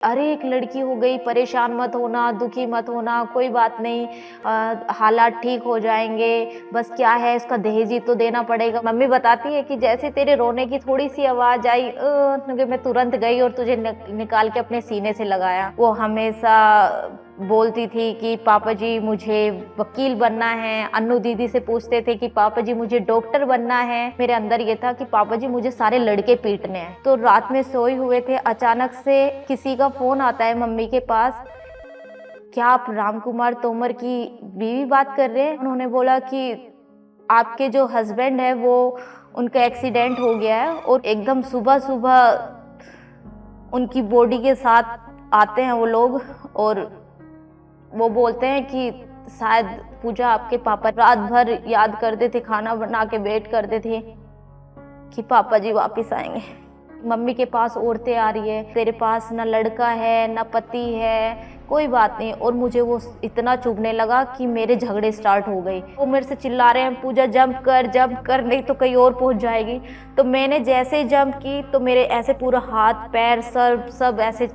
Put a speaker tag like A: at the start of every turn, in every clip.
A: अरे एक लड़की हो गई, परेशान मत होना, दुखी मत होना, कोई बात नहीं, हालात ठीक हो जाएंगे। बस क्या है, इसका दहेज ही तो देना पड़ेगा। मम्मी बताती है कि जैसे तेरे रोने की थोड़ी सी आवाज आई, मैं तुरंत गई और तुझे निकाल के अपने सीने से लगाया। वो हमेशा बोलती थी कि पापा जी मुझे वकील बनना है। अन्नू दीदी से पूछते थे कि पापा जी मुझे डॉक्टर बनना है। मेरे अंदर ये था कि पापा जी मुझे सारे लड़के पीटने हैं। तो रात में सोए हुए थे, अचानक से किसी का फोन आता है मम्मी के पास। क्या आप रामकुमार तोमर की बीवी बात कर रहे हैं? उन्होंने बोला कि आपके जो हस्बैंड है वो, उनका एक्सीडेंट हो गया है और एकदम सुबह सुबह उनकी बॉडी के साथ आते हैं वो लोग। और वो बोलते हैं कि शायद पूजा आपके पापा रात भर याद करते थे, खाना बना के वेट करते थे कि पापा जी वापस आएंगे। मम्मी के पास औरतें आ रही है, तेरे पास ना लड़का है ना पति है, कोई बात नहीं। और मुझे वो इतना चुभने लगा कि मेरे झगड़े स्टार्ट हो गए। वो मेरे से चिल्ला रहे हैं, पूजा जंप कर, नहीं तो कहीं और पहुंच जाएगी। तो मैंने जैसे ही जंप की तो मेरे ऐसे पूरा हाथ पैर सर सब ऐसे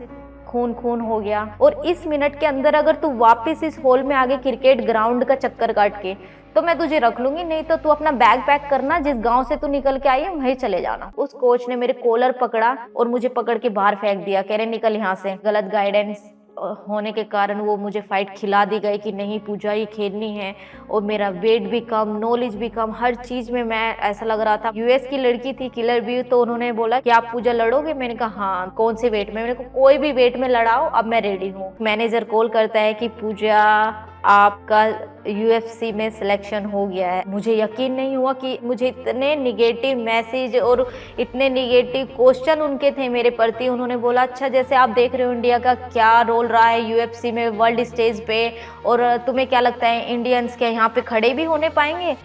A: खून खून हो गया। और इस मिनट के अंदर अगर तू वापस इस हॉल में आगे क्रिकेट ग्राउंड का चक्कर काट के, तो मैं तुझे रख लूंगी, नहीं तो तू अपना बैग पैक करना, जिस गांव से तू निकल के आई है वहीं चले जाना। उस कोच ने मेरे कॉलर पकड़ा और मुझे पकड़ के बाहर फेंक दिया, कह रहे निकल यहाँ से। गलत गाइडेंस होने के कारण वो मुझे फाइट खिला दी गई कि नहीं पूजा ये खेलनी है। और मेरा वेट भी कम, नॉलेज भी कम, हर चीज में मैं ऐसा लग रहा था। यूएस की लड़की थी किलर भी, तो उन्होंने बोला कि आप पूजा लड़ोगे? मैंने कहा हाँ। कौन से वेट में? मैंने कहा कोई भी वेट में लड़ाओ, अब मैं रेडी हूँ। मैनेजर कॉल करता है कि पूजा आपका यूएफसी में सिलेक्शन हो गया है। मुझे यकीन नहीं हुआ कि मुझे इतने निगेटिव मैसेज और इतने निगेटिव क्वेश्चन उनके थे मेरे प्रति। उन्होंने बोला अच्छा जैसे आप देख रहे हो इंडिया का क्या रोल रहा है यूएफसी में वर्ल्ड स्टेज पे, और तुम्हें क्या लगता है इंडियंस क्या यहाँ पे खड़े भी होने पाएंगे?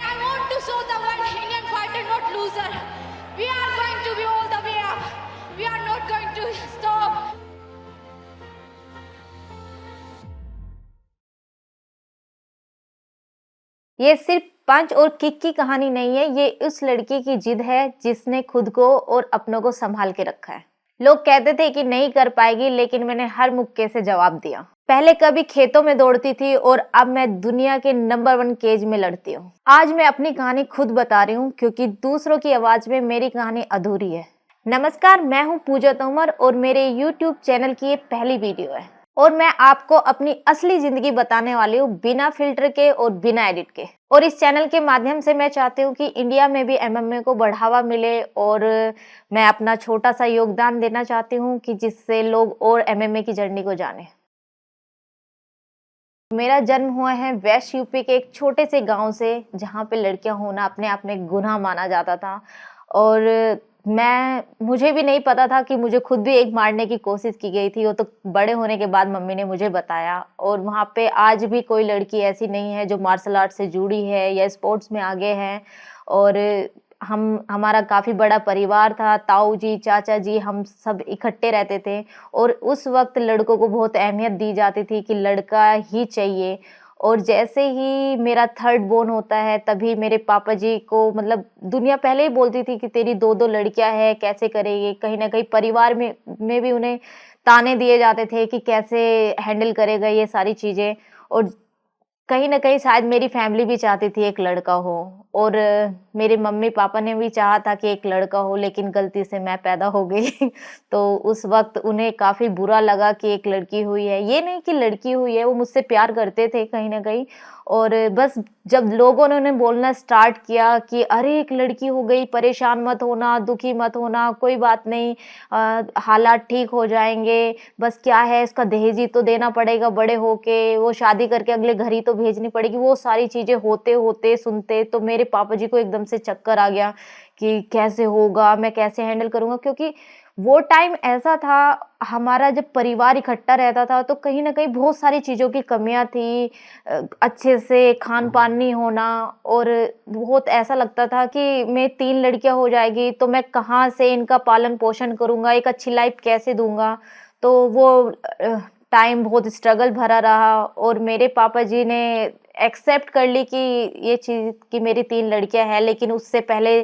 A: ये सिर्फ पंच और किक की कहानी नहीं है, ये उस लड़की की जिद है जिसने खुद को और अपनों को संभाल के रखा है। लोग कहते थे कि नहीं कर पाएगी, लेकिन मैंने हर मुक्के से जवाब दिया। पहले कभी खेतों में दौड़ती थी और अब मैं दुनिया के नंबर 1 केज में लड़ती हूँ। आज मैं अपनी कहानी खुद बता रही हूँ क्योंकि दूसरों की आवाज में मेरी कहानी अधूरी है। नमस्कार, मैं हूँ पूजा तोमर और मेरे यूट्यूब चैनल की ये पहली वीडियो है और मैं आपको अपनी असली जिंदगी बताने वाली हूँ, बिना फिल्टर के और बिना एडिट के। और इस चैनल के माध्यम से मैं चाहती हूँ कि इंडिया में भी एमएमए को बढ़ावा मिले और मैं अपना छोटा सा योगदान देना चाहती हूँ कि जिससे लोग और एमएमए की जर्नी को जाने। मेरा जन्म हुआ है वेस्ट यूपी के एक छोटे से गांव से, जहाँ पे लड़कियां होना अपने आप में गुनाह माना जाता था। और मुझे भी नहीं पता था कि मुझे खुद भी एक मारने की कोशिश की गई थी। वो तो बड़े होने के बाद मम्मी ने मुझे बताया। और वहाँ पे आज भी कोई लड़की ऐसी नहीं है जो मार्शल आर्ट से जुड़ी है या स्पोर्ट्स में आगे है। और हमारा काफ़ी बड़ा परिवार था, ताऊ जी चाचा जी हम सब इकट्ठे रहते थे। और उस वक्त लड़कों को बहुत अहमियत दी जाती थी कि लड़का ही चाहिए। और जैसे ही मेरा थर्ड बोर्न होता है तभी मेरे पापा जी को, मतलब दुनिया पहले ही बोलती थी कि तेरी 2-2 लड़कियां हैं, कैसे करेगी। कहीं ना कहीं परिवार में भी उन्हें ताने दिए जाते थे कि कैसे हैंडल करेगा ये सारी चीज़ें। और कहीं न कहीं शायद मेरी फैमिली भी चाहती थी एक लड़का हो। और मेरे मम्मी-पापा ने भी चाहा था कि एक लड़का हो, लेकिन गलती से मैं पैदा हो गई। तो उस वक़्त उन्हें काफ़ी बुरा लगा कि एक लड़की हुई है। ये नहीं कि लड़की हुई है, वो मुझसे प्यार करते थे कहीं न कहीं। और बस जब लोगों ने उन्हें बोलना स्टार्ट किया कि अरे एक लड़की हो गई, परेशान मत होना, दुखी मत होना, कोई बात नहीं, हालात ठीक हो जाएँगे। बस क्या है, इसका दहेज ही तो देना पड़ेगा बड़े होके, वो शादी करके अगले घर ही तो भेजनी पड़ेगी। वो सारी चीज़ें होते सुनते तो मेरे पापा जी को एकदम से चक्कर आ गया कि कैसे होगा, मैं कैसे हैंडल करूँगा। क्योंकि वो टाइम ऐसा था, हमारा जब परिवार इकट्ठा रहता था तो कहीं न कहीं बहुत सारी चीज़ों की कमियाँ थी। अच्छे से खान-पान नहीं होना, और बहुत ऐसा लगता था कि मैं 3 लड़कियाँ हो जाएगी तो मैं कहाँ से इनका पालन-पोषण करूँगा, एक अच्छी लाइफ़ कैसे दूँगा। तो वो टाइम बहुत स्ट्रगल भरा रहा। और मेरे पापा जी ने एक्सेप्ट कर ली कि ये चीज़ कि मेरी 3 लड़कियां हैं। लेकिन उससे पहले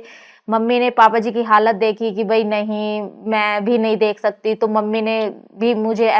A: मम्मी ने पापा जी की हालत देखी कि भाई नहीं, मैं भी नहीं देख सकती, तो मम्मी ने भी मुझे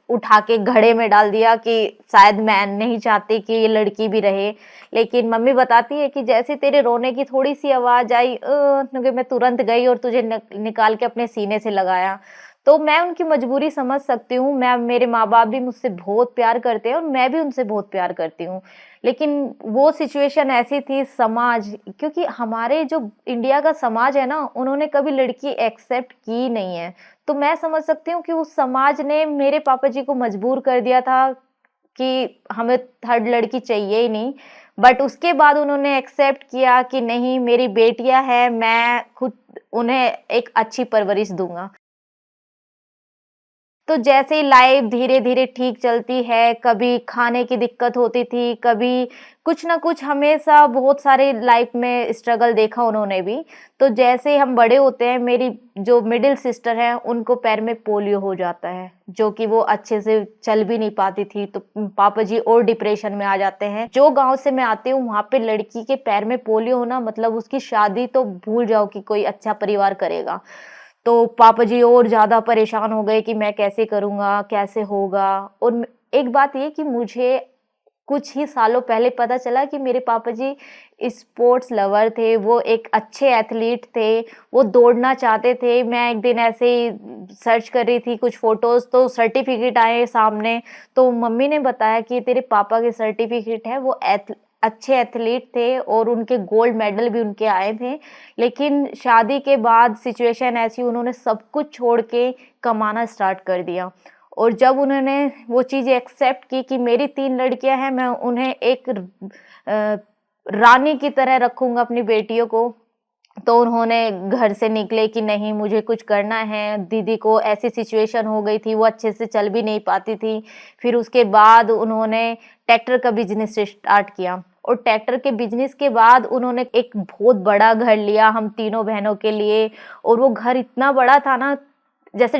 A: उठा के घड़े में डाल दिया कि शायद मैं नहीं चाहती कि ये लड़की भी रहे। लेकिन मम्मी बताती है कि जैसे तेरे रोने की थोड़ी सी आवाज आई, मैं तुरंत गई और तुझे निकाल के अपने सीने से लगाया। तो मैं उनकी मजबूरी समझ सकती हूँ। मेरे माँ बाप भी मुझसे बहुत प्यार करते हैं और मैं भी उनसे बहुत प्यार करती हूँ। लेकिन वो सिचुएशन ऐसी थी, समाज, क्योंकि हमारे जो इंडिया का समाज है ना, उन्होंने कभी लड़की एक्सेप्ट की नहीं है। तो मैं समझ सकती हूँ कि उस समाज ने मेरे पापा जी को मजबूर कर दिया था कि हमें थर्ड लड़की चाहिए ही नहीं। बट उसके बाद उन्होंने एक्सेप्ट किया कि नहीं, मेरी बेटियां हैं, मैं खुद उन्हें एक अच्छी परवरिश दूंगा। तो जैसे ही लाइफ धीरे-धीरे ठीक चलती है, कभी खाने की दिक्कत होती थी, कभी कुछ ना कुछ, हमेशा बहुत सारे लाइफ में स्ट्रगल देखा उन्होंने भी। तो जैसे ही हम बड़े होते हैं, मेरी जो मिडिल सिस्टर है, उनको पैर में पोलियो हो जाता है, जो कि वो अच्छे से चल भी नहीं पाती थी, तो पापा जी और डिप्रेशन में आ जाते हैं। जो गाँव से मैं आती हूँ, वहाँ पे लड़की के पैर में पोलियो होना मतलब उसकी शादी तो भूल जाओ कि कोई अच्छा परिवार करेगा। तो पापा जी और ज़्यादा परेशान हो गए कि मैं कैसे करूँगा, कैसे होगा। और एक बात ये कि मुझे कुछ ही सालों पहले पता चला कि मेरे पापा जी स्पोर्ट्स लवर थे, वो एक अच्छे एथलीट थे, वो दौड़ना चाहते थे। मैं एक दिन ऐसे ही सर्च कर रही थी कुछ फ़ोटोज़, तो सर्टिफ़िकेट आए सामने, तो मम्मी ने बताया कि तेरे पापा के सर्टिफ़िकेट है, वो अच्छे एथलीट थे और उनके गोल्ड मेडल भी उनके आए थे। लेकिन शादी के बाद सिचुएशन ऐसी, उन्होंने सब कुछ छोड़ के कमाना स्टार्ट कर दिया। और जब उन्होंने वो चीज़ एक्सेप्ट की कि मेरी 3 लड़कियाँ हैं, मैं उन्हें एक रानी की तरह रखूँगा अपनी बेटियों को, तो उन्होंने घर से निकले कि नहीं, मुझे कुछ करना है। दीदी को ऐसी सिचुएशन हो गई थी, वो अच्छे से चल भी नहीं पाती थी। फिर उसके बाद उन्होंने ट्रैक्टर का बिज़नेस स्टार्ट किया और ट्रैक्टर के बिज़नेस के बाद उन्होंने एक बहुत बड़ा घर लिया हम तीनों बहनों के लिए। और वो घर इतना बड़ा था ना, जैसे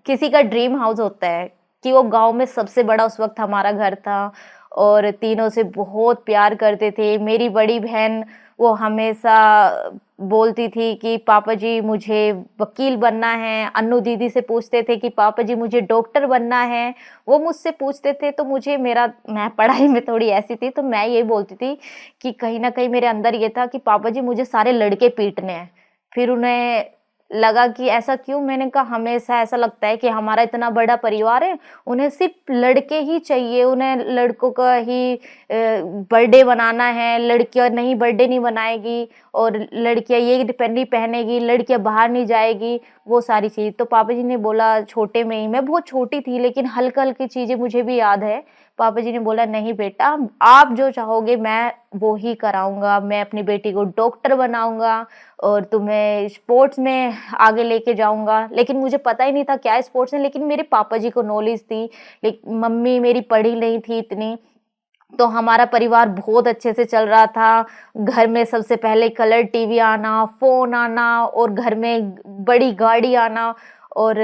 A: किसी का ड्रीम हाउस होता है, कि वो गाँव में सबसे बड़ा उस वक़्त हमारा घर था। और तीनों से बहुत प्यार करते थे। मेरी बड़ी बहन, वो हमेशा बोलती थी कि पापा जी मुझे वकील बनना है। अन्नू दीदी से पूछते थे कि पापा जी मुझे डॉक्टर बनना है। वो मुझसे पूछते थे, तो मैं पढ़ाई में थोड़ी ऐसी थी, तो मैं यही बोलती थी कि कहीं न कहीं मेरे अंदर ये था कि पापा जी मुझे सारे लड़के पीटने हैं। फिर उन्हें लगा कि ऐसा क्यों? मैंने कहा हमेशा ऐसा लगता है कि हमारा इतना बड़ा परिवार है, उन्हें सिर्फ लड़के ही चाहिए, उन्हें लड़कों का ही बर्थडे बनाना है, लड़कियां नहीं बर्थडे नहीं बनाएगी, और लड़कियां ये नहीं पहनेगी, लड़कियां बाहर नहीं जाएगी, वो सारी चीज़। तो पापा जी ने बोला छोटे में ही, मैं बहुत छोटी थी लेकिन हल्की-हल्की चीज़ें मुझे भी याद है। पापा जी ने बोला नहीं बेटा, आप जो चाहोगे मैं वो ही कराऊँगा, मैं अपनी बेटी को डॉक्टर बनाऊँगा और तुम्हें स्पोर्ट्स में आगे लेके जाऊँगा। लेकिन मुझे पता ही नहीं था क्या स्पोर्ट्स है, लेकिन मेरे पापा जी को नॉलेज थी। मम्मी मेरी पढ़ी नहीं थी इतनी, तो हमारा परिवार बहुत अच्छे से चल रहा था। घर में सबसे पहले कलर टीवी आना, फ़ोन आना और घर में बड़ी गाड़ी आना, और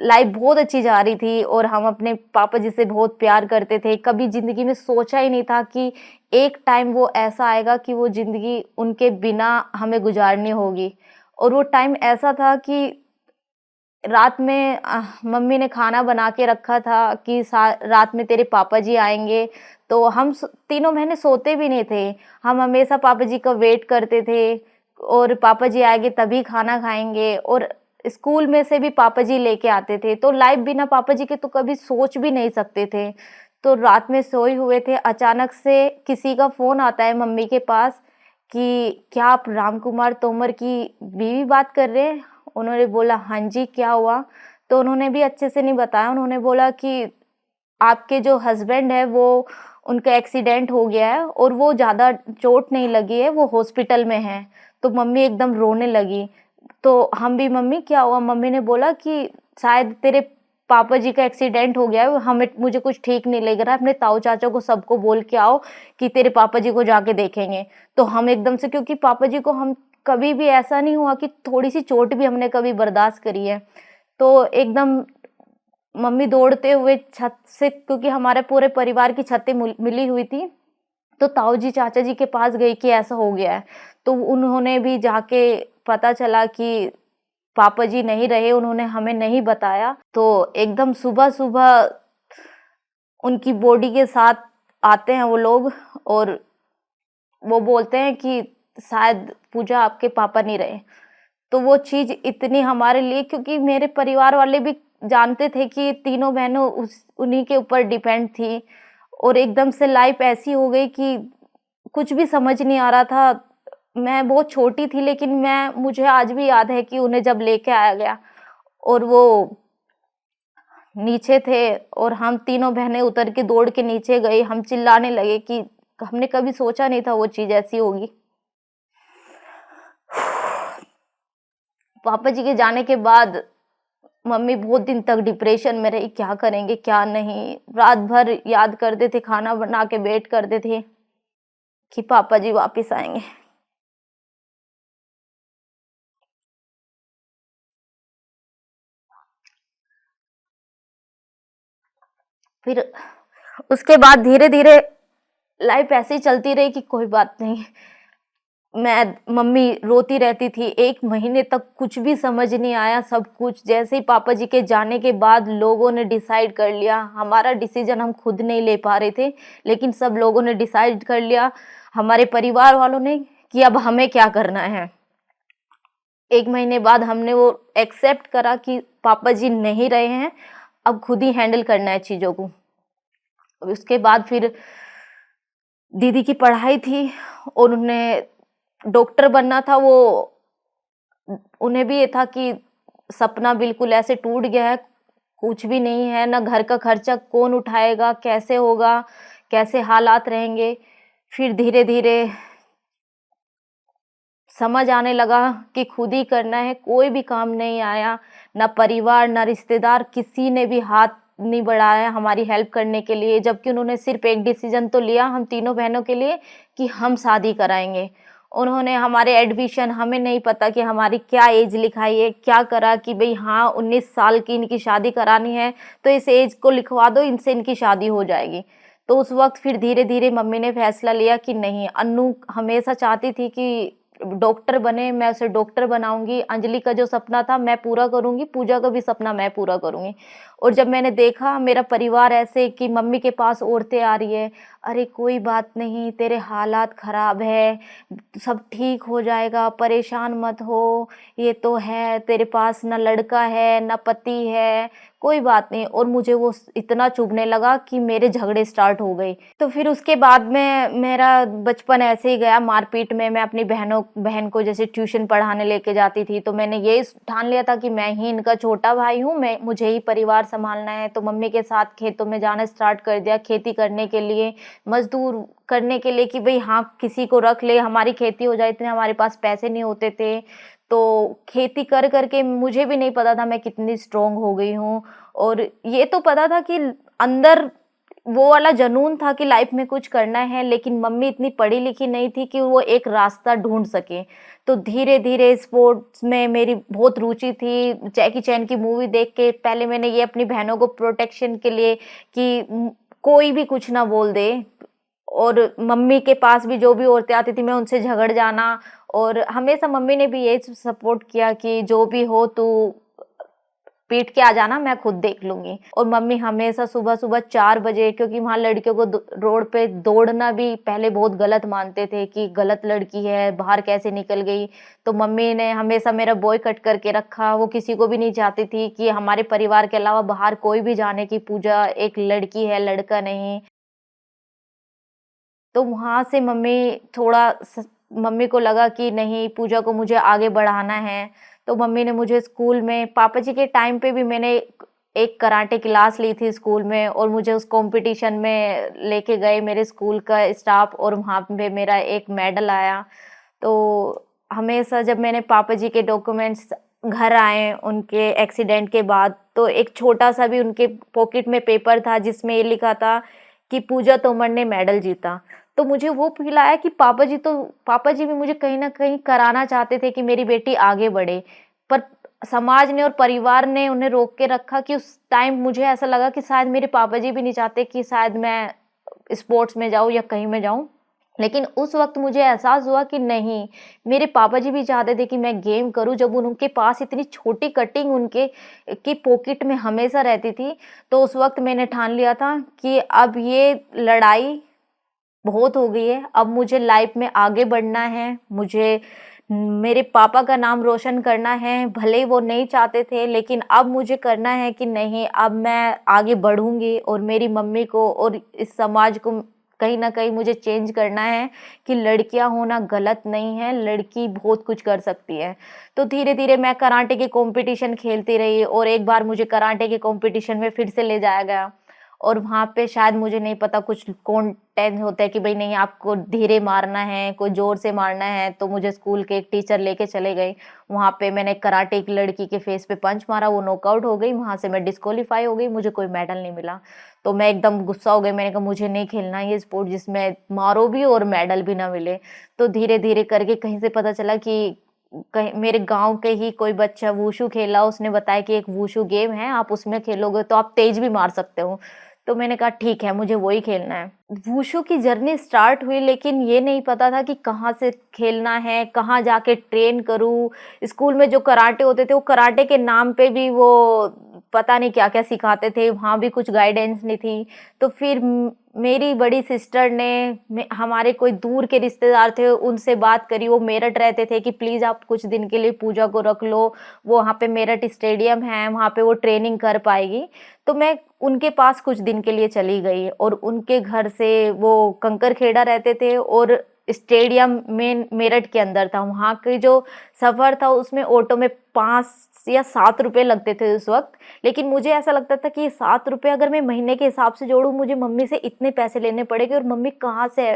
A: लाइफ बहुत अच्छी जा रही थी और हम अपने पापा जी से बहुत प्यार करते थे। कभी ज़िंदगी में सोचा ही नहीं था कि एक टाइम वो ऐसा आएगा कि वो ज़िंदगी उनके बिना हमें गुज़ारनी होगी। और वो टाइम ऐसा था कि रात में मम्मी ने खाना बना के रखा था कि रात में तेरे पापा जी आएँगे, तो हम तीनों बहनें सोते भी नहीं थे। हम हमेशा पापा जी का वेट करते थे और पापा जी आएँगे तभी खाना खाएँगे, और स्कूल में से भी पापा जी लेके आते थे। तो लाइफ बिना पापा जी के तो कभी सोच भी नहीं सकते थे। तो रात में सोए हुए थे, अचानक से किसी का फ़ोन आता है मम्मी के पास कि क्या आप राम कुमार तोमर की बीवी बात कर रहे हैं? उन्होंने बोला हाँ जी, क्या हुआ? तो उन्होंने भी अच्छे से नहीं बताया। उन्होंने बोला कि आपके जो हस्बैंड है वो, उनका एक्सीडेंट हो गया है और वो ज़्यादा चोट नहीं लगी है, वो हॉस्पिटल में हैं। तो मम्मी एकदम रोने लगी। तो हम भी, मम्मी क्या हुआ? मम्मी ने बोला कि शायद तेरे पापा जी का एक्सीडेंट हो गया है, मुझे कुछ ठीक नहीं लग रहा है, अपने ताऊ चाचा को सबको बोल के आओ कि तेरे पापा जी को जाके देखेंगे। तो हम एकदम से, क्योंकि पापा जी को हम कभी भी ऐसा नहीं हुआ कि थोड़ी-सी चोट भी हमने कभी बर्दाश्त करी है। तो एकदम मम्मी दौड़ते हुए छत से, क्योंकि हमारे पूरे परिवार की छतें मिली हुई थी, तो ताऊ जी चाचा जी के पास गई कि ऐसा हो गया है। तो उन्होंने भी जाके पता चला कि पापा जी नहीं रहे, उन्होंने हमें नहीं बताया, तो एकदम सुबह-सुबह उनकी बॉडी के साथ आते हैं वो लोग और वो बोलते हैं कि शायद पूजा आपके पापा नहीं रहे। तो वो चीज़ इतनी हमारे लिए, क्योंकि मेरे परिवार वाले भी जानते थे कि तीनों बहनों उस उन्हीं के ऊपर डिपेंड थी और एकदम से लाइफ ऐसी हो गई कि कुछ भी समझ नहीं आ रहा था। मैं बहुत छोटी थी, लेकिन मुझे आज भी याद है कि उन्हें जब लेके आया गया और वो नीचे थे और हम तीनों बहनें उतर के दौड़ के नीचे गई, हम चिल्लाने लगे कि हमने कभी सोचा नहीं था वो चीज़ ऐसी होगी। पापा जी के जाने के बाद मम्मी बहुत दिन तक डिप्रेशन में रही, क्या करेंगे क्या नहीं। रात भर याद करते थे, खाना बना के वेट करते थे कि पापा जी वापस आएंगे। फिर उसके बाद धीरे धीरे लाइफ ऐसे ही चलती रही कि कोई बात नहीं। मम्मी रोती रहती थी, 1 महीने तक कुछ भी समझ नहीं आया। सब कुछ जैसे ही पापा जी के जाने के बाद लोगों ने डिसाइड कर लिया, हमारा डिसीजन हम खुद नहीं ले पा रहे थे, लेकिन सब लोगों ने डिसाइड कर लिया, हमारे परिवार वालों ने, कि अब हमें क्या करना है। 1 महीने बाद हमने वो एक्सेप्ट करा कि पापा जी नहीं रहे हैं, अब खुद ही हैंडल करना है चीज़ों को। उसके बाद फिर दीदी की पढ़ाई थी और उन्हें डॉक्टर बनना था। वो उन्हें भी ये था कि सपना बिल्कुल ऐसे टूट गया है, कुछ भी नहीं है, ना घर का खर्चा कौन उठाएगा, कैसे होगा, कैसे हालात रहेंगे। फिर धीरे धीरे समझ आने लगा कि खुद ही करना है, कोई भी काम नहीं आया, ना परिवार ना रिश्तेदार किसी ने भी हाथ नहीं बढ़ाया हमारी हेल्प करने के लिए, जबकि उन्होंने सिर्फ एक डिसीजन तो लिया हम तीनों बहनों के लिए कि हम शादी कराएंगे। उन्होंने हमारे एडमिशन, हमें नहीं पता कि हमारी क्या एज लिखाई है, क्या करा कि भाई हाँ 19 साल की इनकी शादी करानी है तो इस एज को लिखवा दो, इनसे इनकी शादी हो जाएगी। तो उस वक्त फिर धीरे धीरे मम्मी ने फैसला लिया कि नहीं, अन्नू हमेशा चाहती थी कि डॉक्टर बने, मैं उसे डॉक्टर बनाऊंगी, अंजलि का जो सपना था मैं पूरा करूंगी, पूजा का भी सपना मैं पूरा करूंगी। और जब मैंने देखा मेरा परिवार ऐसे कि मम्मी के पास औरतें आ रही है, अरे कोई बात नहीं, तेरे हालात खराब है, सब ठीक हो जाएगा, परेशान मत हो, ये तो है, तेरे पास ना लड़का है ना पति है, कोई बात नहीं। और मुझे वो इतना चुभने लगा कि मेरे झगड़े स्टार्ट हो गए। तो फिर उसके बाद में मेरा बचपन ऐसे ही गया मारपीट में। मैं अपनी बहन को जैसे ट्यूशन पढ़ाने लेके जाती थी, तो मैंने ये ठान लिया था कि मैं ही इनका छोटा भाई हूँ, मुझे ही परिवार संभालना है। तो मम्मी के साथ खेतों में जाना स्टार्ट कर दिया, खेती करने के लिए, मजदूर करने के लिए, कि भाई हाँ किसी को रख ले, हमारी खेती हो जाए। इतने हमारे पास पैसे नहीं होते थे, तो खेती कर करके मुझे भी नहीं पता था मैं कितनी स्ट्रोंग हो गई हूँ। और ये तो पता था कि अंदर वो वाला जुनून था कि लाइफ में कुछ करना है, लेकिन मम्मी इतनी पढ़ी लिखी नहीं थी कि वो एक रास्ता ढूंढ सके। तो धीरे धीरे स्पोर्ट्स में मेरी बहुत रुचि थी। जैकी चैन की मूवी देख के पहले मैंने ये अपनी बहनों को प्रोटेक्शन के लिए कि कोई भी कुछ ना बोल दे, और मम्मी के पास भी जो भी औरतें आती थी मैं उनसे झगड़ जाना। और हमेशा मम्मी ने भी यही सपोर्ट किया कि जो भी हो तू पीट के आ जाना, मैं खुद देख लूंगी। और मम्मी हमेशा सुबह सुबह 4 बजे, क्योंकि वहाँ लड़कियों को रोड पे दौड़ना भी पहले बहुत गलत मानते थे कि गलत लड़की है, बाहर कैसे निकल गई। तो मम्मी ने हमेशा मेरा बॉय कट करके रखा। वो किसी को भी नहीं चाहती थी कि हमारे परिवार के अलावा बाहर कोई भी जाने की पूजा एक लड़की है, लड़का नहीं। तो वहाँ से मम्मी को लगा कि नहीं, पूजा को मुझे आगे बढ़ाना है। तो मम्मी ने मुझे स्कूल में, पापा जी के टाइम पे भी मैंने एक कराटे क्लास ली थी स्कूल में, और मुझे उस कंपटीशन में लेके गए मेरे स्कूल का स्टाफ, और वहाँ पे मेरा एक मेडल आया। तो हमेशा जब मैंने पापा जी के डॉक्यूमेंट्स घर आए उनके एक्सीडेंट के बाद, तो एक छोटा सा भी उनके पॉकेट में पेपर था जिसमें ये लिखा था कि पूजा तोमर ने मेडल जीता। तो मुझे वो फील आया कि पापा जी भी मुझे कहीं ना कहीं कराना चाहते थे कि मेरी बेटी आगे बढ़े, पर समाज ने और परिवार ने उन्हें रोक के रखा। कि उस टाइम मुझे ऐसा लगा कि शायद मेरे पापा जी भी नहीं चाहते कि शायद मैं स्पोर्ट्स में जाऊं या कहीं में जाऊं। लेकिन उस वक़्त मुझे एहसास हुआ कि नहीं, मेरे पापा जी भी चाहते थे कि मैं गेम करूँ, जब उनके पास इतनी छोटी कटिंग उनके की पॉकेट में हमेशा रहती थी, तो उस वक़्त मैंने ठान लिया था कि अब ये लड़ाई बहुत हो गई है, अब मुझे लाइफ़ में आगे बढ़ना है, मुझे मेरे पापा का नाम रोशन करना है, भले ही वो नहीं चाहते थे, लेकिन अब मुझे करना है कि नहीं, अब मैं आगे बढ़ूँगी और मेरी मम्मी को और इस समाज को कहीं न कहीं मुझे चेंज करना है कि लड़कियाँ होना गलत नहीं है, लड़की बहुत कुछ कर सकती है। तो धीरे-धीरे मैं कराटे के कॉम्पिटिशन खेलती रही और एक बार मुझे कराटे के कॉम्पिटिशन में फिर से ले जाया गया और वहाँ पे शायद मुझे नहीं पता कुछ कॉन्टेंट होता है कि भई नहीं आपको धीरे मारना है, कोई ज़ोर से मारना है, तो मुझे स्कूल के एक टीचर लेके चले गए। वहाँ पे मैंने कराटे की लड़की के फेस पे पंच मारा, वो नॉकआउट हो गई, वहाँ से मैं डिस्क्वालीफाई हो गई, मुझे कोई मेडल नहीं मिला। तो मैं एकदम गुस्सा हो गई, मैंने कहा मुझे नहीं खेलना ये स्पोर्ट जिसमें मारो भी और मेडल भी ना मिले। तो धीरे-धीरे करके कहीं से पता चला कि कहीं मेरे गाँव के ही कोई बच्चा वुशु खेला, उसने बताया कि एक वुशु गेम है, आप उसमें खेलोगे तो आप तेज भी मार सकते हो। तो मैंने कहा ठीक है, मुझे वही खेलना है। वुशु की जर्नी स्टार्ट हुई लेकिन ये नहीं पता था कि कहाँ से खेलना है, कहाँ जाके ट्रेन करूँ। स्कूल में जो कराटे होते थे, वो कराटे के नाम पे भी वो पता नहीं क्या-क्या सिखाते थे, वहाँ भी कुछ गाइडेंस नहीं थी। तो फिर मेरी बड़ी सिस्टर ने हमारे कोई दूर के रिश्तेदार थे, उनसे बात करी, वो मेरठ रहते थे कि प्लीज़ आप कुछ दिन के लिए पूजा को रख लो, वो वहाँ पे मेरठ स्टेडियम है, वहाँ पे वो ट्रेनिंग कर पाएगी। तो मैं उनके पास कुछ दिन के लिए चली गई और उनके घर से वो कंकरखेड़ा रहते थे और स्टेडियम मेन मेरठ के अंदर था। वहाँ के जो सफ़र था उसमें ऑटो में 5 या 7 रुपए लगते थे उस वक़्त। लेकिन मुझे ऐसा लगता था कि 7 रुपए अगर मैं महीने के हिसाब से जोड़ूँ, मुझे मम्मी से इतने पैसे लेने पड़ेंगे और मम्मी कहाँ से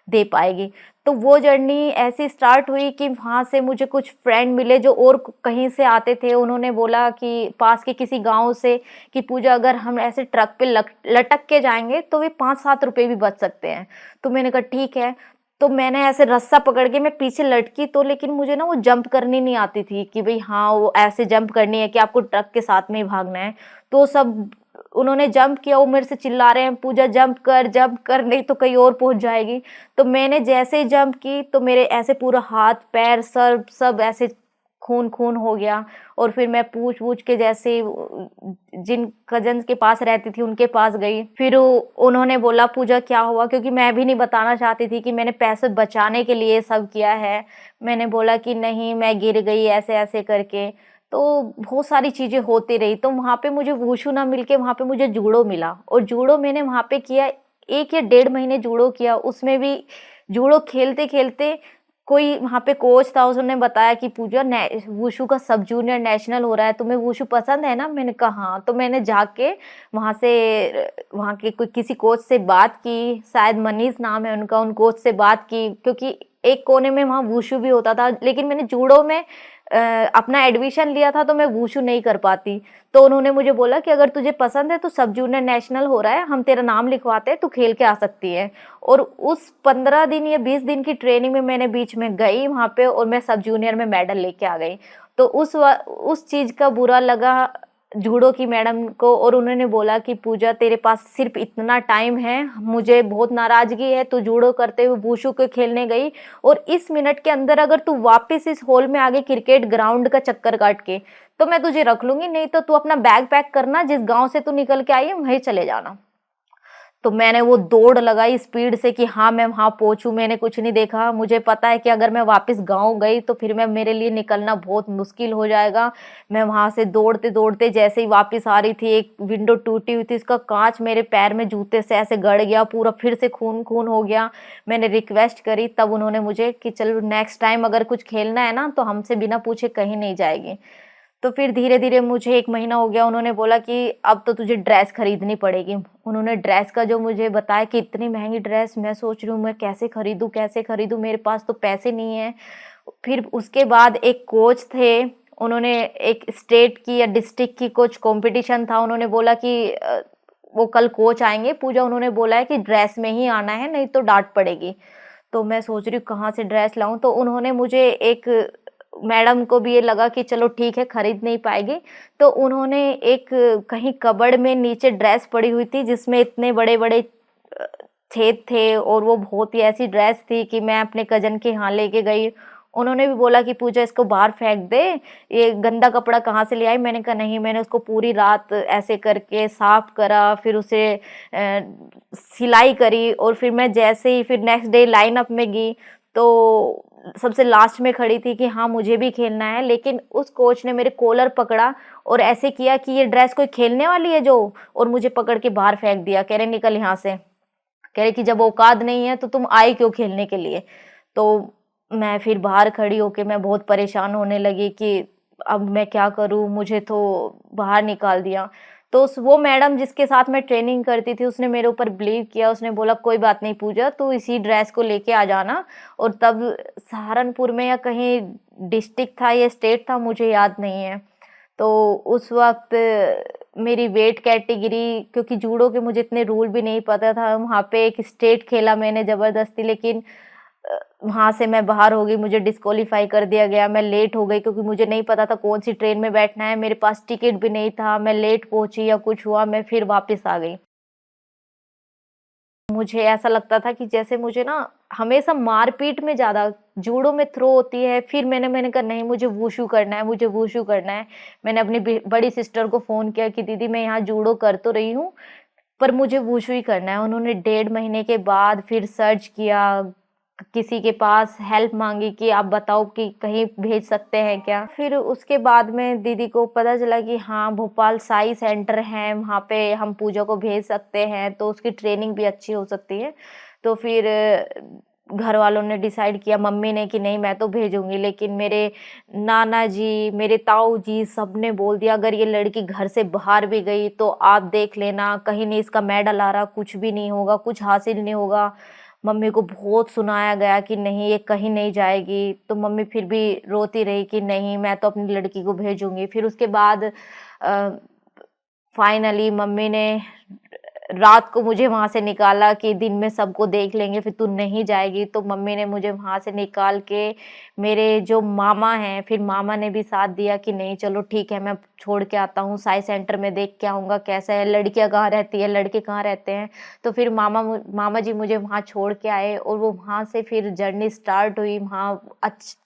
A: दे पाएगी। तो वो जर्नी ऐसी स्टार्ट हुई कि वहाँ से मुझे कुछ फ्रेंड मिले जो और कहीं से आते थे। उन्होंने बोला कि पास के किसी गाँव से कि पूजा अगर हम ऐसे ट्रक पे लटक के जाएँगे तो वे 5-7 रुपए भी बच सकते हैं। तो मैंने कहा ठीक है। तो मैंने ऐसे रस्सा पकड़ के मैं पीछे लटकी तो लेकिन मुझे ना वो जंप करनी नहीं आती थी कि भई हाँ, वो ऐसे जंप करनी है कि आपको ट्रक के साथ में ही भागना है। तो सब उन्होंने जंप किया, वो मेरे से चिल्ला रहे हैं, "पूजा जंप कर, नहीं तो कहीं और पहुँच जाएगी।" तो मैंने जैसे ही जंप की तो मेरे ऐसे पूरा हाथ, पैर, सर सब ऐसे खून-खून हो गया और फिर मैं पूछ-वूछ के जैसे जिन कज़िन्स के पास रहती थी उनके पास गई। फिर उन्होंने बोला पूजा क्या हुआ? क्योंकि मैं भी नहीं बताना चाहती थी कि मैंने पैसे बचाने के लिए सब किया है। मैंने बोला कि नहीं मैं गिर गई ऐसे-ऐसे करके। तो बहुत सारी चीज़ें होती रही। तो वहाँ पे मुझे वुशु ना मिल के वहाँ पे मुझे जूडो मिला और जूडो मैंने वहाँ पे किया 1 या डेढ़ महीने जूडो किया। उसमें भी जूडो खेलते-खेलते कोई वहाँ पे कोच था, उसने बताया कि पूजा ने वुशु का सब जूनियर नेशनल हो रहा है, तुम्हें वुशु पसंद है ना? मैंने कहा हाँ, तो मैंने जाके वहाँ से वहाँ के कोई किसी कोच से बात की, शायद मनीष नाम है उनका, उन कोच से बात की क्योंकि एक कोने में वहाँ वुशु भी होता था, लेकिन मैंने जूडो में अपना एडमिशन लिया था तो मैं वुशु नहीं कर पाती। तो उन्होंने मुझे बोला कि अगर तुझे पसंद है तो सब जूनियर नेशनल हो रहा है, हम तेरा नाम लिखवाते हैं, तू खेल के आ सकती है। और उस 15 दिन या 20 दिन की ट्रेनिंग में मैंने बीच में गई वहाँ पे और मैं सब जूनियर में मेडल लेके आ गई। तो उस चीज़ का बुरा लगा जूडो की मैडम को और उन्होंने बोला कि पूजा तेरे पास सिर्फ इतना टाइम है, मुझे बहुत नाराज़गी है, तू जूडो करते हुए वुशु को खेलने गई और इस मिनट के अंदर अगर तू वापस इस हॉल में आ गई क्रिकेट ग्राउंड का चक्कर काट के, तो मैं तुझे रख लूँगी, नहीं तो तू अपना बैग पैक करना, जिस गाँव से तू निकल के आई है वहीं चले जाना। तो मैंने वो दौड़ लगाई स्पीड से कि हाँ, मैं वहाँ पहुँचूँ, मैंने कुछ नहीं देखा। मुझे पता है कि अगर मैं वापस गाँव गई तो फिर मेरे लिए निकलना बहुत मुश्किल हो जाएगा। मैं वहाँ से दौड़ते-दौड़ते जैसे ही वापस आ रही थी, एक विंडो टूटी हुई थी, उसका काँच मेरे पैर में जूते से ऐसे गड़ गया, पूरा फिर से खून-खून हो गया। मैंने रिक्वेस्ट करी तब उन्होंने मुझे कि चलो नेक्स्ट टाइम अगर कुछ खेलना है ना, तो हमसे बिना पूछे कहीं नहीं जाएगी। तो फिर धीरे-धीरे मुझे 1 महीना हो गया, उन्होंने बोला कि अब तो तुझे ड्रेस खरीदनी पड़ेगी। उन्होंने ड्रेस का जो मुझे बताया कि इतनी महँगी ड्रेस, मैं सोच रही हूँ मैं कैसे खरीदूँ? मेरे पास तो पैसे नहीं हैं। फिर उसके बाद एक कोच थे, उन्होंने एक स्टेट की या डिस्ट्रिक्ट की कुछ कॉम्पिटिशन था, उन्होंने बोला कि वो कल कोच आएँगे, पूजा उन्होंने बोला है कि ड्रेस में ही आना है, नहीं तो डाँट पड़ेगी। तो मैं सोच रही हूँ कहाँ से ड्रेस लाऊँ? तो उन्होंने मुझे एक मैडम को भी ये लगा कि चलो ठीक है खरीद नहीं पाएगी, तो उन्होंने एक कहीं कबर्ड में नीचे ड्रेस पड़ी हुई थी जिसमें इतने बड़े-बड़े छेद थे और वो बहुत ही ऐसी ड्रेस थी कि मैं अपने कज़न के यहाँ लेके गई। उन्होंने भी बोला कि पूजा इसको बाहर फेंक दे, ये गंदा कपड़ा कहाँ से ले आई? मैंने कहा नहीं, मैंने उसको पूरी रात ऐसे करके साफ करा, फिर उसे सिलाई करी और फिर मैं जैसे ही फिर नेक्स्ट डे लाइनअप में गई तो सबसे लास्ट में खड़ी थी कि हाँ मुझे भी खेलना है, लेकिन उस कोच ने मेरे कॉलर पकड़ा और ऐसे किया कि ये ड्रेस कोई खेलने वाली है जो, और मुझे पकड़ के बाहर फेंक दिया। कह रहे निकल यहाँ से, कह रहे कि जब औकात नहीं है तो तुम आई क्यों खेलने के लिए। तो मैं फिर बाहर खड़ी होके मैं बहुत परेशान होने लगी कि अब मैं क्या करूँ, मुझे तो बाहर निकाल दिया। तो वो मैडम जिसके साथ मैं ट्रेनिंग करती थी उसने मेरे ऊपर बिलीव किया, उसने बोला कोई बात नहीं पूजा, तू इसी ड्रेस को लेके आ जाना। और तब सहारनपुर में या कहीं डिस्ट्रिक्ट था या स्टेट था मुझे याद नहीं है। तो उस वक्त मेरी वेट कैटेगरी, क्योंकि जूडो के मुझे इतने रूल भी नहीं पता था, वहाँ पे एक स्टेट खेला मैंने ज़बरदस्ती, लेकिन वहाँ से मैं बाहर हो गई, मुझे डिस्क्वालीफाई कर दिया गया। मैं लेट हो गई क्योंकि मुझे नहीं पता था कौन सी ट्रेन में बैठना है, मेरे पास टिकट भी नहीं था, मैं लेट पहुँची या कुछ हुआ, मैं फिर वापस आ गई। मुझे ऐसा लगता था कि जैसे मुझे ना हमेशा मारपीट में ज़्यादा, जूडो में थ्रो होती है, फिर मैंने कहा नहीं मुझे वुशु करना है, मुझे वुशु करना है। मैंने अपनी बड़ी सिस्टर को फ़ोन किया कि दीदी मैं यहाँ जूडो कर तो रही हूँ पर मुझे वुशु ही करना है। उन्होंने 1.5 महीने के बाद फिर सर्च किया, किसी के पास हेल्प मांगी कि आप बताओ कि कहीं भेज सकते हैं क्या। फिर उसके बाद में दीदी को पता चला कि हाँ भोपाल साई सेंटर है, वहाँ पे हम पूजा को भेज सकते हैं, तो उसकी ट्रेनिंग भी अच्छी हो सकती है। तो फिर घर वालों ने डिसाइड किया, मम्मी ने, कि नहीं मैं तो भेजूंगी, लेकिन मेरे नाना जी, मेरे ताऊ जी सब ने बोल दिया अगर ये लड़की घर से बाहर भी गई तो आप देख लेना, कहीं नहीं इसका मेडल आ रहा, कुछ भी नहीं होगा, कुछ हासिल नहीं होगा। मम्मी को बहुत सुनाया गया कि नहीं ये कहीं नहीं जाएगी, तो मम्मी फिर भी रोती रही कि नहीं मैं तो अपनी लड़की को भेजूंगी। फिर उसके बाद फाइनली मम्मी ने रात को मुझे वहाँ से निकाला कि दिन में सबको देख लेंगे फिर तू नहीं जाएगी। तो मम्मी ने मुझे वहाँ से निकाल के, मेरे जो मामा हैं फिर मामा ने भी साथ दिया कि नहीं चलो ठीक है मैं छोड़ के आता हूँ, साई सेंटर में देख के आऊँगा कैसा है, लड़कियाँ कहाँ रहती है, लड़के कहाँ रहते हैं। तो फिर मामा जी मुझे वहाँ छोड़ के आए और वो वहाँ से फिर जर्नी स्टार्ट हुई। वहाँ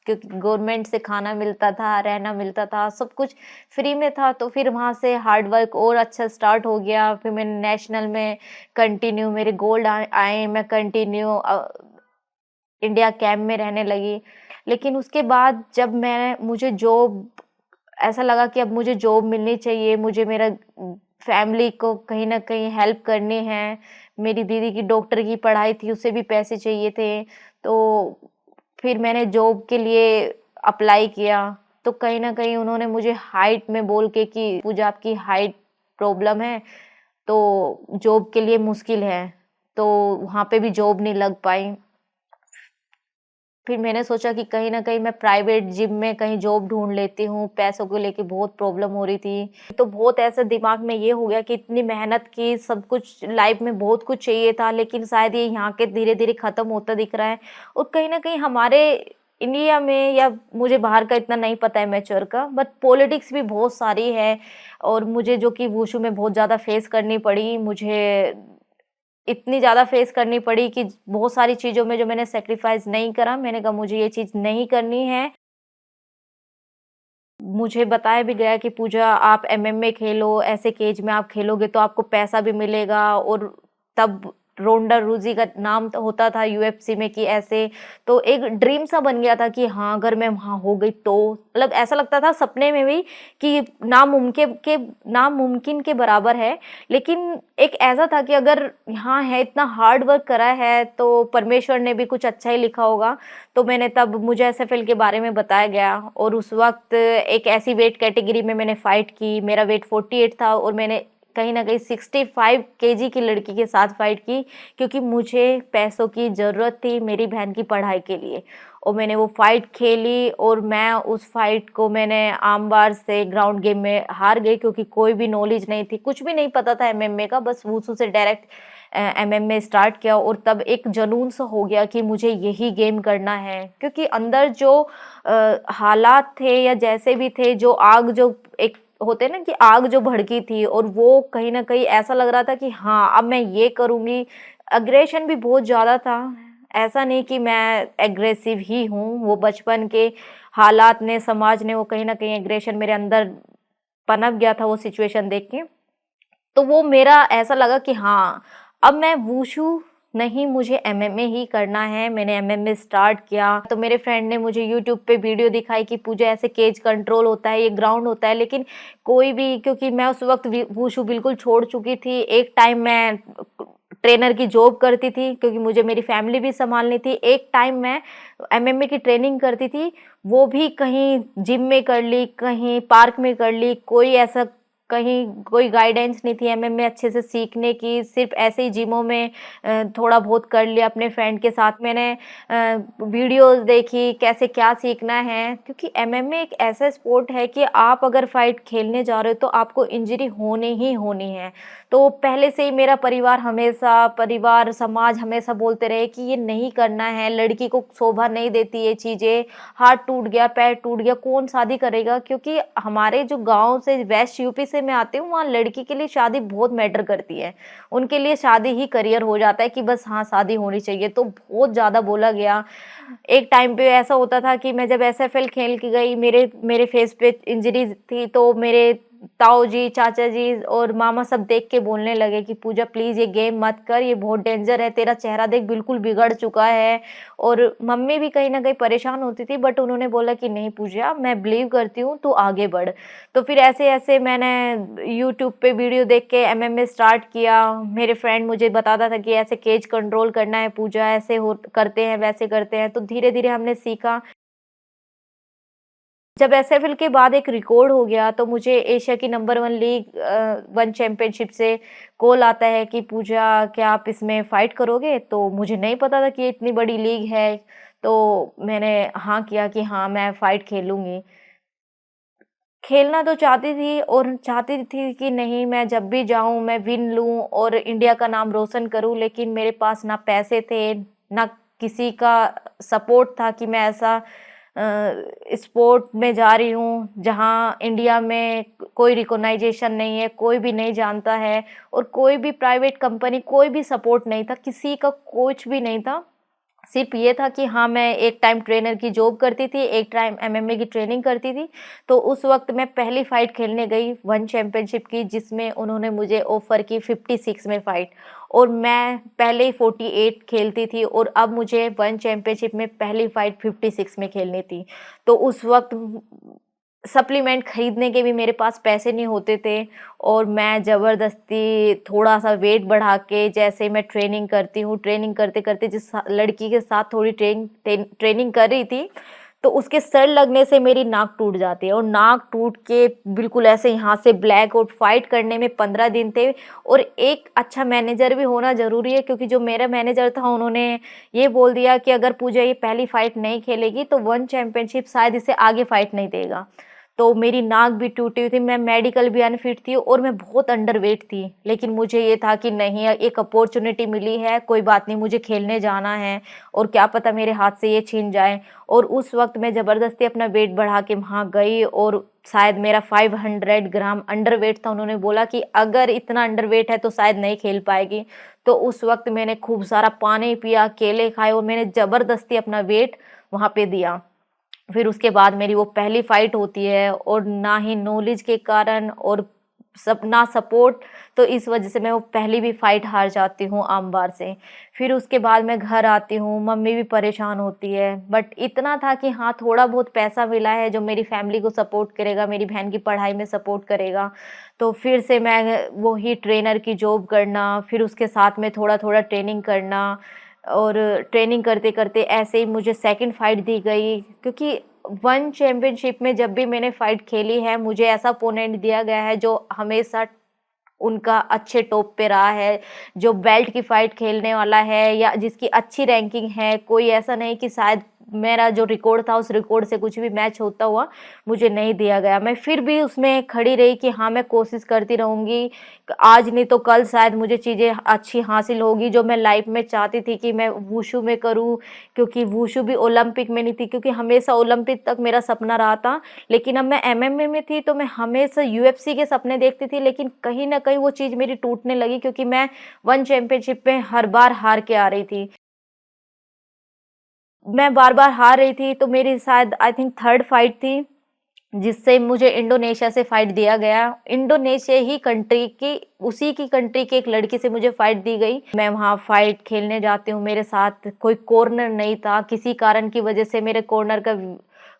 A: क्योंकि गवर्नमेंट से खाना मिलता था, रहना मिलता था, सब कुछ फ्री में था। तो फिर वहाँ से हार्ड वर्क और अच्छा स्टार्ट हो गया। फिर मैंने नेशनल में कंटिन्यू, मेरे गोल्ड आए, मैं कंटिन्यू इंडिया कैंप में रहने लगी। लेकिन उसके बाद जब मुझे जॉब, ऐसा लगा कि अब मुझे जॉब मिलनी चाहिए, मुझे मेरा फैमिली को कहीं ना कहीं हेल्प करनी है। मेरी दीदी की डॉक्टर की पढ़ाई थी, उसे भी पैसे चाहिए थे। तो फिर मैंने जॉब के लिए अप्लाई किया। तो कहीं ना कहीं उन्होंने मुझे हाइट में बोल के कि पूजा आपकी हाइट प्रॉब्लम है तो जॉब के लिए मुश्किल है, तो वहाँ पे भी जॉब नहीं लग पाई। फिर मैंने सोचा कि कहीं न कहीं मैं प्राइवेट जिम में कहीं जॉब ढूँढ लेती हूँ, पैसों को लेके बहुत प्रॉब्लम हो रही थी। तो बहुत ऐसा दिमाग में ये हो गया कि इतनी मेहनत की, सब कुछ लाइफ में बहुत कुछ चाहिए था, लेकिन शायद ये यहाँ के धीरे-धीरे ख़त्म होता दिख रहा है। और कहीं न कहीं हमारे इंडिया में, या मुझे बाहर का इतना नहीं पता है मैच्योर का, बट पॉलिटिक्स भी बहुत सारी है और मुझे जो कि वुशु में बहुत ज़्यादा फेस करनी पड़ी। मुझे इतनी ज़्यादा फेस करनी पड़ी कि बहुत सारी चीज़ों में जो मैंने सैक्रिफाइस नहीं करा, मैंने कहा मुझे ये चीज़ नहीं करनी है। मुझे बताया भी गया कि पूजा आप एमएमए खेलो, ऐसे केज में आप खेलोगे तो आपको पैसा भी मिलेगा। और तब रोंडा रूजी का नाम तो होता था यूएफसी में कि ऐसे, तो एक ड्रीम सा बन गया था कि हाँ अगर मैं वहाँ हो गई तो, मतलब ऐसा लगता था सपने में भी कि नामुमकिन के बराबर है। लेकिन एक ऐसा था कि अगर यहाँ है, इतना हार्ड वर्क करा है तो परमेश्वर ने भी कुछ अच्छा ही लिखा होगा। तो मैंने तब, मुझे एसएफएल के बारे में बताया गया और उस वक्त एक ऐसी वेट कैटेगरी में मैंने फाइट की। मेरा वेट 48 था और मैंने कहीं ना कहीं 65 केजी की लड़की के साथ फाइट की, क्योंकि मुझे पैसों की ज़रूरत थी मेरी बहन की पढ़ाई के लिए। और मैंने वो फाइट खेली और मैं उस फाइट को मैंने आम बार से ग्राउंड गेम में हार गई, क्योंकि कोई भी नॉलेज नहीं थी, कुछ भी नहीं पता था एमएमए का, बस वुशु से डायरेक्ट एमएमए स्टार्ट किया। और तब एक जुनून सा हो गया कि मुझे यही गेम करना है, क्योंकि अंदर जो हालात थे या जैसे भी थे, जो आग, जो एक होते ना कि आग जो भड़की थी, और वो कहीं ना कहीं ऐसा लग रहा था कि हाँ अब मैं ये करूँगी, अग्रेशन भी बहुत ज़्यादा था। ऐसा नहीं कि मैं एग्रेसिव ही हूँ, वो बचपन के हालात ने, समाज ने, वो कहीं न कहीं एग्रेशन मेरे अंदर पनप गया था वो सिचुएशन देख के। तो वो मेरा ऐसा लगा कि हाँ, अब मैं वुशु नहीं, मुझे एमएमए ही करना है। मैंने एमएमए स्टार्ट किया, तो मेरे फ्रेंड ने मुझे यूट्यूब पे वीडियो दिखाई कि पूजा ऐसे केज कंट्रोल होता है, ये ग्राउंड होता है। लेकिन कोई भी, क्योंकि मैं उस वक़्त वुशु बिल्कुल छोड़ चुकी थी। एक टाइम मैं ट्रेनर की जॉब करती थी क्योंकि मुझे मेरी फैमिली भी सँभालनी थी। एक टाइम मैं एमएमए की ट्रेनिंग करती थी, वो भी कहीं जिम में कर ली, कहीं पार्क में कर ली। कोई ऐसा कहीं कोई गाइडेंस नहीं थी एमएमए अच्छे से सीखने की, सिर्फ़ ऐसे ही जिमों में थोड़ा बहुत कर लिया अपने फ्रेंड के साथ। मैंने वीडियोज़ देखी कैसे क्या सीखना है, क्योंकि एमएमए एक ऐसा स्पोर्ट है कि आप अगर फाइट खेलने जा रहे हो तो आपको इंजरी होनी ही होनी है। तो पहले से ही मेरा परिवार, समाज हमेशा बोलते रहे कि ये नहीं करना है, लड़की को शोभा नहीं देती ये चीज़ें, हाथ टूट गया, पैर टूट गया, कौन शादी करेगा? क्योंकि हमारे जो गाँव से, वेस्ट यूपी से मैं आती हूँ, वहाँ लड़की के लिए शादी बहुत मैटर करती है। उनके लिए शादी ही करियर हो जाता है कि बस हाँ, शादी होनी चाहिए, तो बहुत ज़्यादा बोला गया। एक टाइम पे ऐसा होता था कि मैं जब एसएफएल खेल के गई, मेरे मेरे फेस पे इंजरी थी, तो मेरे ताऊ जी, चाचा जी और मामा सब देख के बोलने लगे कि पूजा प्लीज़ ये गेम मत कर, ये बहुत डेंजर है, तेरा चेहरा देख बिल्कुल बिगड़ चुका है। और मम्मी भी कहीं न कहीं परेशान होती थी, बट उन्होंने बोला कि नहीं पूजा, मैं बिलीव करती हूँ, तू आगे बढ़। तो फिर ऐसे-ऐसे मैंने यूट्यूब पे वीडियो देख के एमएमए स्टार्ट किया। मेरे फ्रेंड मुझे बताता था कि ऐसे केज कंट्रोल करना है पूजा, ऐसे हो करते हैं, वैसे करते हैं, तो धीरे-धीरे हमने सीखा। जब एसएफएल के बाद एक रिकॉर्ड हो गया, तो मुझे एशिया की नंबर 1 लीग 1 चैंपियनशिप से कॉल आता है कि पूजा क्या आप इसमें फ़ाइट करोगे? तो मुझे नहीं पता था कि ये इतनी बड़ी लीग है, तो मैंने हाँ किया कि हाँ, मैं फ़ाइट खेलूँगी। खेलना तो चाहती थी और चाहती थी कि नहीं, मैं जब भी जाऊँ मैं विन लूँ और इंडिया का नाम रोशन करूँ, लेकिन मेरे पास ना पैसे थे, ना किसी का सपोर्ट था कि मैं ऐसा स्पोर्ट में जा रही हूँ जहाँ इंडिया में कोई रिकॉग्नाइजेशन नहीं है, कोई भी नहीं जानता है और कोई भी प्राइवेट कंपनी, कोई भी सपोर्ट नहीं था, किसी का कुछ भी नहीं था। सिर्फ ये था कि हाँ, मैं एक टाइम ट्रेनर की जॉब करती थी, एक टाइम एमएमए की ट्रेनिंग करती थी। तो उस वक़्त मैं पहली फ़ाइट खेलने गई 1 चैंपियनशिप की, जिसमें उन्होंने मुझे ऑफ़र की 56 में फ़ाइट, और मैं पहले ही 48 खेलती थी और अब मुझे 1 चैंपियनशिप में पहली फ़ाइट 56 में खेलनी थी। तो उस वक़्त सप्लीमेंट खरीदने के भी मेरे पास पैसे नहीं होते थे और मैं ज़बरदस्ती थोड़ा-सा वेट बढ़ा के, जैसे मैं ट्रेनिंग करती हूँ, ट्रेनिंग करते-करते जिस लड़की के साथ थोड़ी ट्रेनिंग कर रही थी, तो उसके सर लगने से मेरी नाक टूट जाती है और नाक टूट के बिल्कुल ऐसे यहाँ से ब्लैक आउट। फाइट करने में 15 दिन थे और एक अच्छा मैनेजर भी होना ज़रूरी है, क्योंकि जो मेरा मैनेजर था उन्होंने ये बोल दिया कि अगर पूजा ये पहली फाइट नहीं खेलेगी तो 1 चैंपियनशिप शायद इसे आगे फाइट नहीं देगा। तो मेरी नाक भी टूटी हुई थी, मैं मेडिकल भी अनफिट थी और मैं बहुत अंडरवेट थी। लेकिन मुझे ये था कि नहीं, एक अपॉर्च्युनिटी मिली है, कोई बात नहीं, मुझे खेलने जाना है और क्या पता मेरे हाथ से ये छीन जाए। और उस वक़्त मैं ज़बरदस्ती अपना वेट बढ़ा के वहाँ गई और शायद मेरा 500 ग्राम अंडरवेट था। उन्होंने बोला कि अगर इतना अंडरवेट है तो शायद नहीं खेल पाएगी। तो उस वक़्त मैंने खूब सारा पानी पिया, केले खाए और मैंने ज़बरदस्ती अपना वेट वहाँ पे दिया। फिर उसके बाद मेरी वो पहली फाइट होती है और ना ही नॉलेज के कारण और ना सपोर्ट, तो इस वजह से मैं वो पहली भी फाइट हार जाती हूँ आम बार से। फिर उसके बाद मैं घर आती हूँ, मम्मी भी परेशान होती है, बट इतना था कि हाँ, थोड़ा बहुत पैसा मिला है जो मेरी फैमिली को सपोर्ट करेगा, मेरी बहन की पढ़ाई में सपोर्ट करेगा। तो फिर से मैं वही ट्रेनर की जॉब करना, फिर उसके साथ में थोड़ा-थोड़ा ट्रेनिंग करना और ट्रेनिंग करते-करते ऐसे ही मुझे सेकंड फाइट दी गई, क्योंकि 1 चैंपियनशिप में जब भी मैंने फाइट खेली है, मुझे ऐसा अपोनेंट दिया गया है जो हमेशा उनका अच्छे टॉप पे रहा है, जो बेल्ट की फाइट खेलने वाला है या जिसकी अच्छी रैंकिंग है। कोई ऐसा नहीं कि शायद मेरा जो रिकॉर्ड था उस रिकॉर्ड से कुछ भी मैच होता हुआ मुझे नहीं दिया गया। मैं फिर भी उसमें खड़ी रही कि हाँ, मैं कोशिश करती रहूँगी, आज नहीं तो कल शायद मुझे चीज़ें अच्छी हासिल होगी जो मैं लाइफ में चाहती थी कि मैं वुशु में करूँ, क्योंकि वुशु भी ओलंपिक में नहीं थी, क्योंकि हमेशा ओलंपिक तक मेरा सपना रहा था। लेकिन अब मैं एमएमए में थी तो मैं हमेशा यूएफसी के सपने देखती थी, लेकिन कहीं न कहीं वो चीज़ मेरी टूटने लगी, क्योंकि मैं वन चैंपियनशिप में हर बार हार के आ रही थी। मैं बार-बार हार रही थी, तो मेरी शायद आई थिंक थर्ड फाइट थी, जिससे मुझे इंडोनेशिया से फाइट दिया गया। इंडोनेशिया ही कंट्री की, उसी की कंट्री की एक लड़की से मुझे फाइट दी गई। मैं वहाँ फाइट खेलने जाती हूँ, मेरे साथ कोई कॉर्नर नहीं था, किसी कारण की वजह से मेरे कॉर्नर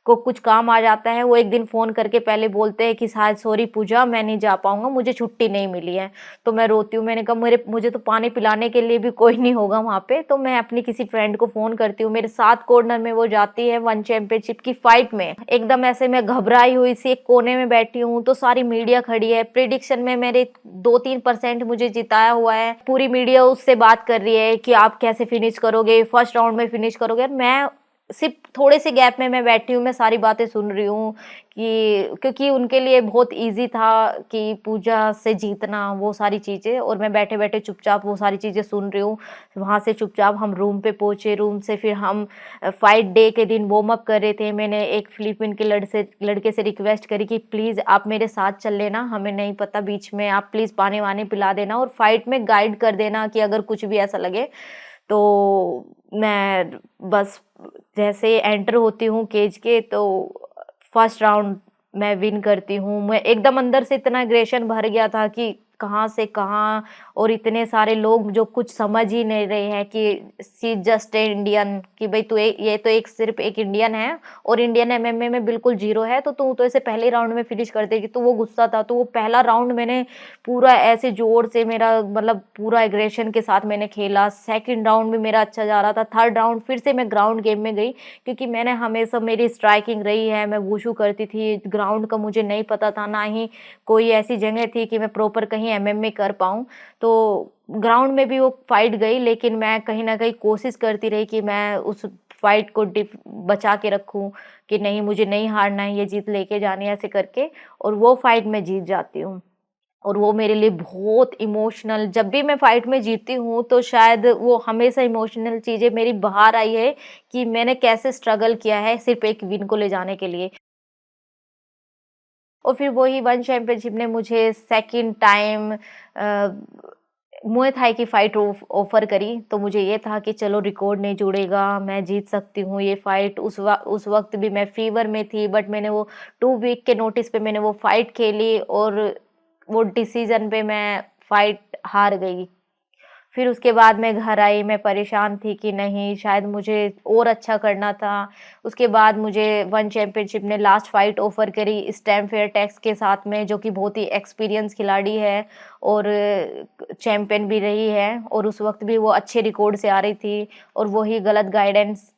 A: को कुछ काम आ जाता है, वो एक दिन फ़ोन करके पहले बोलते हैं कि शायद सॉरी पूजा, मैं नहीं जा पाऊँगा, मुझे छुट्टी नहीं मिली है। तो मैं रोती हूँ, मैंने कहा मुझे तो पानी पिलाने के लिए भी कोई नहीं होगा वहाँ पे, तो मैं अपनी किसी फ्रेंड को फ़ोन करती हूँ। मेरे साथ कॉर्नर में वो जाती है वन चैंपियनशिप की फाइट में। एकदम ऐसे मैं घबराई हुई सी एक कोने में बैठी हूँ, तो सारी मीडिया खड़ी है। प्रेडिक्शन में मेरे 2-3% मुझे जिताया हुआ है। पूरी मीडिया उससे बात कर रही है कि आप कैसे फिनिश करोगे, फर्स्ट राउंड में फिनिश करोगे। मैं सिर्फ थोड़े से गैप में मैं बैठी हूँ, मैं सारी बातें सुन रही हूँ कि क्योंकि उनके लिए बहुत ईज़ी था कि पूजा से जीतना, वो सारी चीज़ें, और मैं बैठे-बैठे चुपचाप वो सारी चीज़ें सुन रही हूँ। वहाँ से चुपचाप हम रूम पे पहुँचे, रूम से फिर हम फाइट डे के दिन वार्म अप कर रहे थे। मैंने एक फिलिपीन के लड़के से रिक्वेस्ट करी कि प्लीज़ आप मेरे साथ चल लेना, हमें नहीं पता बीच में, आप प्लीज़ पानी-वानी पिला देना और फाइट में गाइड कर देना कि अगर कुछ भी ऐसा लगे। तो मैं बस जैसे एंटर होती हूँ केज के, तो फर्स्ट राउंड मैं विन करती हूँ। मैं एकदम अंदर से इतना एग्रेशन भर गया था कि कहाँ से कहाँ, और इतने सारे लोग जो कुछ समझ ही नहीं रहे हैं कि शी जस्ट ए इंडियन, कि भाई तू ये तो एक सिर्फ एक इंडियन है और इंडियन एमएमए में बिल्कुल जीरो है, तो तू तो इसे पहले राउंड में फिनिश कर देगी। तो वो गुस्सा था, तो वो पहला राउंड मैंने पूरा ऐसे जोर से, मेरा मतलब पूरा एग्रेशन के साथ मैंने खेला। सेकंड राउंड भी मेरा अच्छा जा रहा था। थर्ड राउंड फिर से मैं ग्राउंड गेम में गई, क्योंकि मैंने हमेशा, मेरी स्ट्राइकिंग रही है, मैं वुशु करती थी। ग्राउंड का मुझे नहीं पता था, ना ही कोई ऐसी जगह थी कि मैं प्रॉपर कहीं एमएमए कर पाऊँ। तो ग्राउंड में भी वो फाइट गई, लेकिन मैं कहीं न कहीं कोशिश करती रही कि मैं उस फाइट को बचा के रखूँ, कि नहीं मुझे नहीं हारना है, ये जीत लेके जानी है, ऐसे करके, और वो फाइट मैं जीत जाती हूँ। और वो मेरे लिए बहुत इमोशनल, जब भी मैं फाइट में जीतती हूँ तो शायद वो हमेशा इमोशनल चीज़ें मेरी बाहर आई है कि मैंने कैसे स्ट्रगल किया है सिर्फ़ एक विन को ले जाने के लिए। और फिर वही वन चैंपियनशिप ने मुझे सेकंड टाइम मुए थाई की फाइट ऑफर करी, तो मुझे ये था कि चलो रिकॉर्ड नहीं जुड़ेगा, मैं जीत सकती हूँ ये फाइट। उस वक्त भी मैं फीवर में थी, बट मैंने वो 2 वीक के नोटिस पे मैंने वो फाइट खेली, और वो डिसीजन पे मैं फाइट हार गई। फिर उसके बाद मैं घर आई, मैं परेशान थी कि नहीं, शायद मुझे और अच्छा करना था। उसके बाद मुझे वन चैंपियनशिप ने लास्ट फाइट ऑफ़र करी स्टैम फेयरटेक्स के साथ में, जो कि बहुत ही एक्सपीरियंस खिलाड़ी है और चैंपियन भी रही है, और उस वक़्त भी वो अच्छे रिकॉर्ड से आ रही थी, और वही गलत गाइडेंस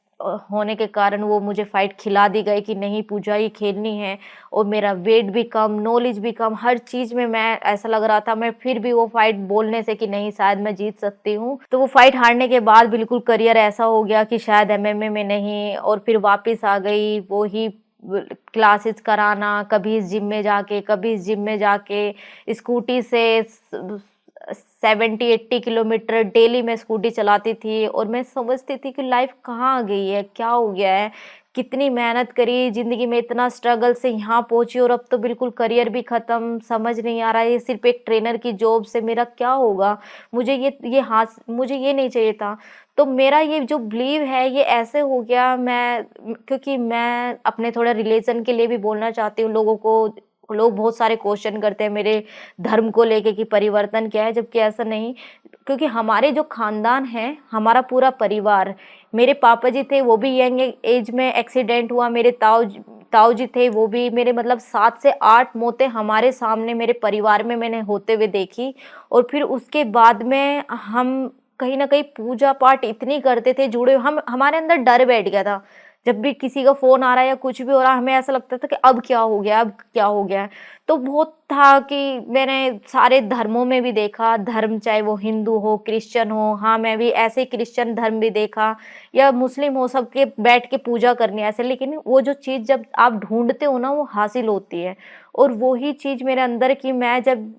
A: होने के कारण वो मुझे फाइट खिला दी गई कि नहीं पूजा, ये खेलनी है। और मेरा वेट भी कम, नॉलेज भी कम, हर चीज़ में मैं, ऐसा लग रहा था, मैं फिर भी वो फाइट बोलने से कि नहीं शायद मैं जीत सकती हूँ। तो वो फाइट हारने के बाद बिल्कुल करियर ऐसा हो गया कि शायद एमएमए में नहीं, और फिर वापस आ गई वो ही क्लासेस कराना, कभी इस जिम में जाके, कभी इस जिम में जाके, स्कूटी से 70-80 किलोमीटर डेली मैं स्कूटी चलाती थी, और मैं समझती थी कि लाइफ कहाँ आ गई है, क्या हो गया है, कितनी मेहनत करी ज़िंदगी में, इतना स्ट्रगल से यहाँ पहुँची, और अब तो बिल्कुल करियर भी ख़त्म, समझ नहीं आ रहा है, ये सिर्फ़ एक ट्रेनर की जॉब से मेरा क्या होगा? मुझे ये नहीं चाहिए था। तो मेरा ये जो बिलीव है ये ऐसे हो गया, क्योंकि मैं अपने थोड़ा रिलीजन के लिए भी बोलना चाहती हूँ लोगों को। लोग बहुत सारे क्वेश्चन करते हैं मेरे धर्म को लेके कि परिवर्तन क्या है, जबकि ऐसा नहीं, क्योंकि हमारे जो खानदान है, हमारा पूरा परिवार, मेरे पापा जी थे वो भी यंग एज में एक्सीडेंट हुआ, मेरे ताऊ जी थे वो भी, मेरे मतलब 7 से 8 मौतें हमारे सामने मेरे परिवार में मैंने होते हुए देखी। और फिर उसके बाद में हम कहीं न कहीं पूजा पाठ इतनी करते थे, जुड़े, हम हमारे अंदर डर बैठ गया था। जब भी किसी का फ़ोन आ रहा है या कुछ भी हो रहा है, हमें ऐसा लगता था कि अब क्या हो गया, अब क्या हो गया है? तो बहुत था कि मैंने सारे धर्मों में भी देखा, धर्म चाहे वो हिंदू हो, क्रिश्चियन हो, हाँ, मैं भी ऐसे ही क्रिश्चियन धर्म भी देखा या मुस्लिम हो, सबके बैठ के पूजा करनी ऐसे, लेकिन वो जो चीज़ जब आप ढूँढते हो ना वो हासिल होती है। और वही चीज़ मेरे अंदर की मैं जब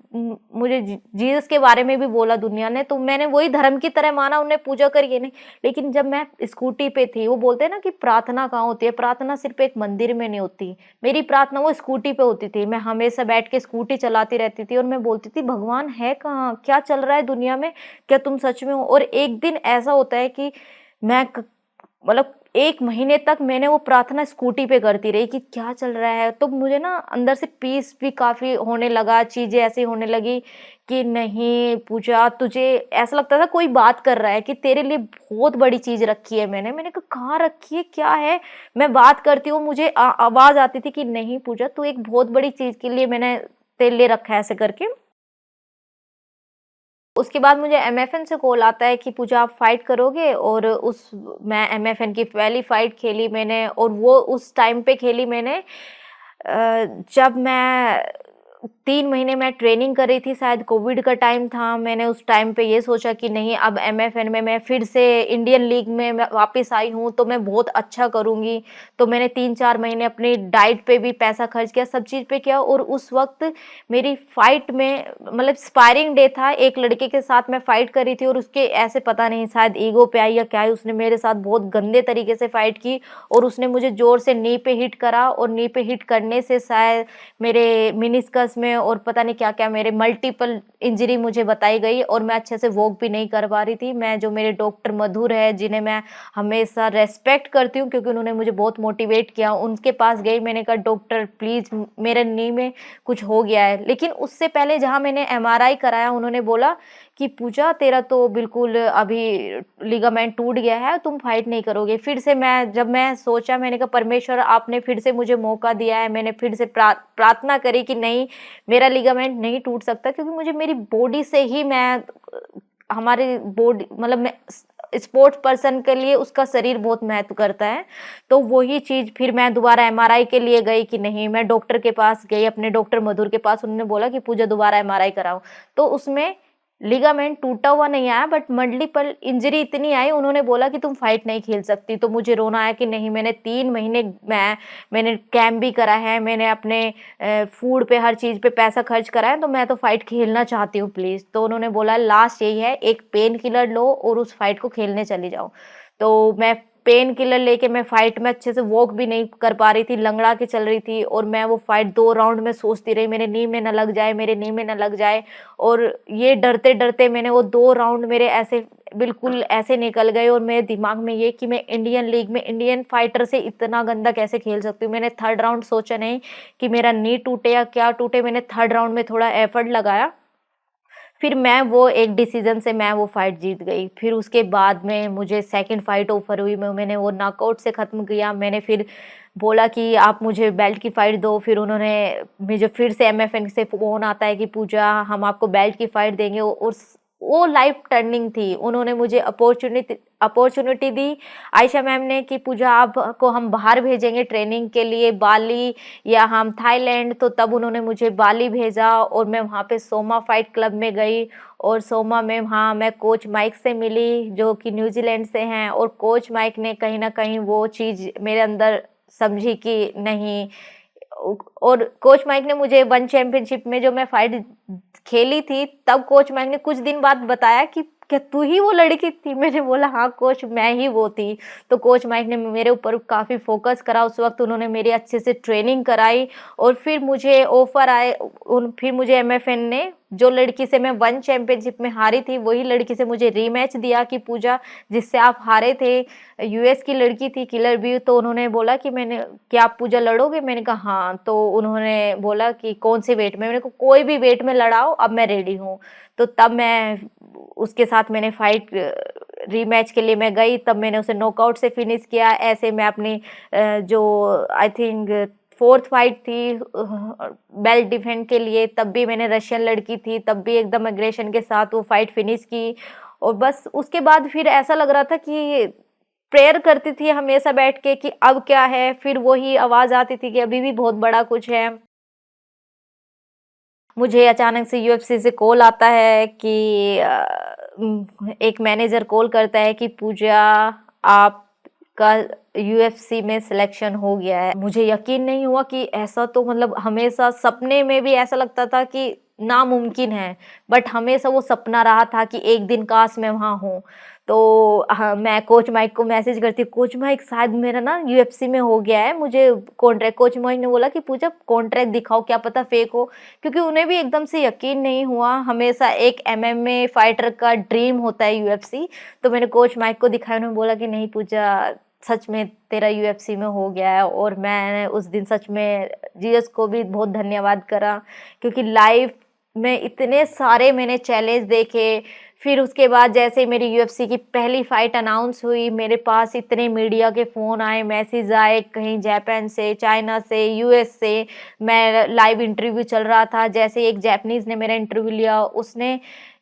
A: मुझे जीसस के बारे में भी बोला दुनिया ने, तो मैंने वही धर्म की तरह माना, उन्हें पूजा करी ये नहीं। लेकिन जब मैं स्कूटी पे थी, वो बोलते हैं ना कि प्रार्थना कहाँ होती है, प्रार्थना सिर्फ़ एक मंदिर में नहीं होती। मेरी प्रार्थना वो स्कूटी पे होती थी। मैं हमेशा बैठ के स्कूटी चलाती रहती थी और मैं बोलती थी, भगवान है कहाँ? क्या चल रहा है दुनिया में? क्या तुम सच में हो? और एक दिन ऐसा होता है कि मैं क मतलब 1 महीने तक मैंने वो प्रार्थना स्कूटी पे करती रही कि क्या चल रहा है? तो मुझे ना अंदर से पीस भी काफ़ी होने लगा, चीज़ें ऐसी होने लगी कि नहीं पूजा, तुझे ऐसा लगता था कोई बात कर रहा है कि तेरे लिए बहुत बड़ी चीज़ रखी है मैंने। मैंने कहा कहाँ रखी है? क्या है? मैं बात करती हूँ, मुझे आवाज़ आती थी कि नहीं पूजा, तू एक बहुत बड़ी चीज़ के लिए मैंने तेरे लिए रखा है, ऐसे करके। उसके बाद मुझे एमएफएन से कॉल आता है कि पूजा आप फाइट करोगे, और उस मैं एमएफएन की पहली फाइट खेली मैंने, और वो उस टाइम पे खेली मैंने जब मैं 3 महीने मैं ट्रेनिंग कर रही थी, शायद कोविड का टाइम था। मैंने उस टाइम पे ये सोचा कि नहीं, अब एमएफएन में मैं फिर से इंडियन लीग में मैं वापस आई हूँ तो मैं बहुत अच्छा करूँगी। तो मैंने 3-4 महीने अपनी डाइट पे भी पैसा खर्च किया, सब चीज़ पे किया, और उस वक़्त मेरी फाइट में मतलब स्पारिंग डे था, एक लड़के के साथ मैं फाइट कर रही थी, और उसके ऐसे पता नहीं शायद ईगो पे आई या क्या है, उसने मेरे साथ बहुत गंदे तरीके से फाइट की, और उसने मुझे ज़ोर से नी पे हिट करा, और नी पे हिट करने से शायद मेरे मेनिस्कस में और पता नहीं क्या-क्या मेरे मल्टीपल इंजरी मुझे बताई गई, और मैं अच्छे से वॉक भी नहीं कर पा रही थी। मैं जो मेरे डॉक्टर मधुर है, जिन्हें मैं हमेशा रिस्पेक्ट करती हूँ क्योंकि उन्होंने मुझे बहुत मोटिवेट किया, उनके पास गई, मैंने कहा डॉक्टर प्लीज़ मेरे नी में कुछ हो गया है। लेकिन उससे पहले जहाँ मैंने एमआरआई कराया, उन्होंने बोला कि पूजा तेरा तो बिल्कुल अभी लिगामेंट टूट गया है, तुम फाइट नहीं करोगे। फिर से जब मैं सोचा, मैंने कहा परमेश्वर आपने फिर से मुझे मौका दिया है, मैंने फिर से प्रार्थना करी कि नहीं, मेरा लिगामेंट नहीं टूट सकता, क्योंकि मुझे मेरी बॉडी से ही मैं हमारी बॉडी मतलब मैं स्पोर्ट्स पर्सन के लिए उसका शरीर बहुत महत्व करता है। तो वही चीज़ फिर मैं दोबारा एमआरआई के लिए गई कि नहीं, मैं डॉक्टर के पास गई, अपने डॉक्टर मधुर के पास, उन्होंने बोला कि पूजा दोबारा एमआरआई कराओ। तो उसमें लिगामेंट टूटा हुआ नहीं आया, बट मल्टीपल इंजरी इतनी आई, उन्होंने बोला कि तुम फाइट नहीं खेल सकती। तो मुझे रोना आया कि नहीं, मैंने 3 महीने मैंने कैंप भी करा है, मैंने अपने फूड पे हर चीज़ पे पैसा खर्च करा है, तो मैं तो फाइट खेलना चाहती हूँ प्लीज़। तो उन्होंने बोला लास्ट यही है, एक पेन किलर लो और उस फाइट को खेलने चली जाओ। तो मैं पेन किलर लेके मैं फाइट में अच्छे से वॉक भी नहीं कर पा रही थी, लंगड़ा के चल रही थी, और मैं वो फाइट 2 राउंड में सोचती रही, मेरे नी में ना लग जाए, मेरे नी में ना लग जाए, और ये डरते-डरते मैंने वो 2 राउंड मेरे ऐसे बिल्कुल ऐसे निकल गए, और मेरे दिमाग में ये कि मैं इंडियन लीग में इंडियन फाइटर से इतना गंदा कैसे खेल सकती हूँ। मैंने 3rd राउंड सोचा नहीं कि मेरा नी टूटे या क्या टूटे, मैंने 3rd राउंड में थोड़ा एफर्ट लगाया, फिर मैं वो एक डिसीजन से मैं वो फाइट जीत गई। फिर उसके बाद में मुझे सेकंड फाइट ऑफर हुई, मैंने वो नॉकआउट से ख़त्म किया। मैंने फिर बोला कि आप मुझे बेल्ट की फाइट दो, फिर उन्होंने मुझे फिर से एमएफएन से फ़ोन आता है कि पूजा हम आपको बेल्ट की फाइट देंगे, और वो लाइफ टर्निंग थी। उन्होंने मुझे अपॉर्चुनिटी दी आयशा मैम ने कि पूजा आपको हम बाहर भेजेंगे ट्रेनिंग के लिए, बाली या हम थाईलैंड। तो तब उन्होंने मुझे बाली भेजा, और मैं वहाँ पे सोमा फाइट क्लब में गई, और सोमा में वहाँ मैं कोच माइक से मिली जो कि न्यूजीलैंड से हैं, और कोच माइक ने कहीं न कहीं वो चीज़ मेरे अंदर समझी कि नहीं, और कोच माइक ने मुझे वन चैंपियनशिप में जो मैं फाइट खेली थी, तब कोच माइक ने कुछ दिन बाद बताया कि क्या तू ही वो लड़की थी? मैंने बोला हाँ कोच, मैं ही वो थी। तो कोच माइक ने मेरे ऊपर काफ़ी फोकस करा, उस वक्त उन्होंने मेरी अच्छे से ट्रेनिंग कराई, और फिर मुझे ऑफर आए, फिर मुझे एमएफएन ने जो लड़की से मैं वन चैंपियनशिप में हारी थी, वही लड़की से मुझे रीमैच दिया कि पूजा जिससे आप हारे थे, यूएस की लड़की थी किलर बी। तो उन्होंने बोला कि क्या आप पूजा लड़ोगे? मैंने कहा हाँ। तो उन्होंने बोला कि कौन से वेट में? मैंने कहा कोई भी वेट में लड़ाओ, अब मैं रेडी हूँ। तो तब मैं उसके साथ मैंने फाइट रीमैच के लिए मैं गई, तब मैंने उसे नॉकआउट से फिनिश किया। ऐसे मैं अपनी जो आई थिंक 4th फाइट थी बेल्ट डिफेंड के लिए, तब भी मैंने रशियन लड़की थी, तब भी एकदम एग्रेशन के साथ वो फाइट फिनिश की। और बस उसके बाद फिर ऐसा लग रहा था कि प्रेयर करती थी हमेशा बैठ के कि अब क्या है, फिर वही आवाज़ आती थी कि अभी भी बहुत बड़ा कुछ है। मुझे अचानक से यूएफसी से कॉल आता है कि एक मैनेजर कॉल करता है कि पूजा, आपका यूएफसी में सिलेक्शन हो गया है। मुझे यकीन नहीं हुआ कि ऐसा तो मतलब हमेशा सपने में भी ऐसा लगता था कि नामुमकिन है, बट हमेशा वो सपना रहा था कि एक दिन काश मैं वहाँ हूँ। तो हाँ, मैं कोच माइक को मैसेज करती हूँ, कोच माइक शायद मेरा ना यूएफसी में हो गया है, मुझे कॉन्ट्रैक्ट। कोच माइक ने बोला कि पूजा कॉन्ट्रैक्ट दिखाओ, क्या पता फेक हो, क्योंकि उन्हें भी एकदम से यकीन नहीं हुआ। हमेशा एक एमएमए फाइटर का ड्रीम होता है यूएफसी। तो मैंने कोच माइक को दिखाया, उन्होंने बोला कि नहीं पूजा, सच में तेरा यूएफसी में हो गया है। और मैंने उस दिन सच में जीएस को भी बहुत धन्यवाद करा, क्योंकि लाइफ में इतने सारे मैंने चैलेंज देखे। फिर उसके बाद जैसे मेरी यूएफसी की पहली फाइट अनाउंस हुई, मेरे पास इतने मीडिया के फ़ोन आए, मैसेज आए, कहीं जापान से, चाइना से, यूएस से। मैं लाइव इंटरव्यू चल रहा था, जैसे एक जापानीज़ ने मेरा इंटरव्यू लिया, उसने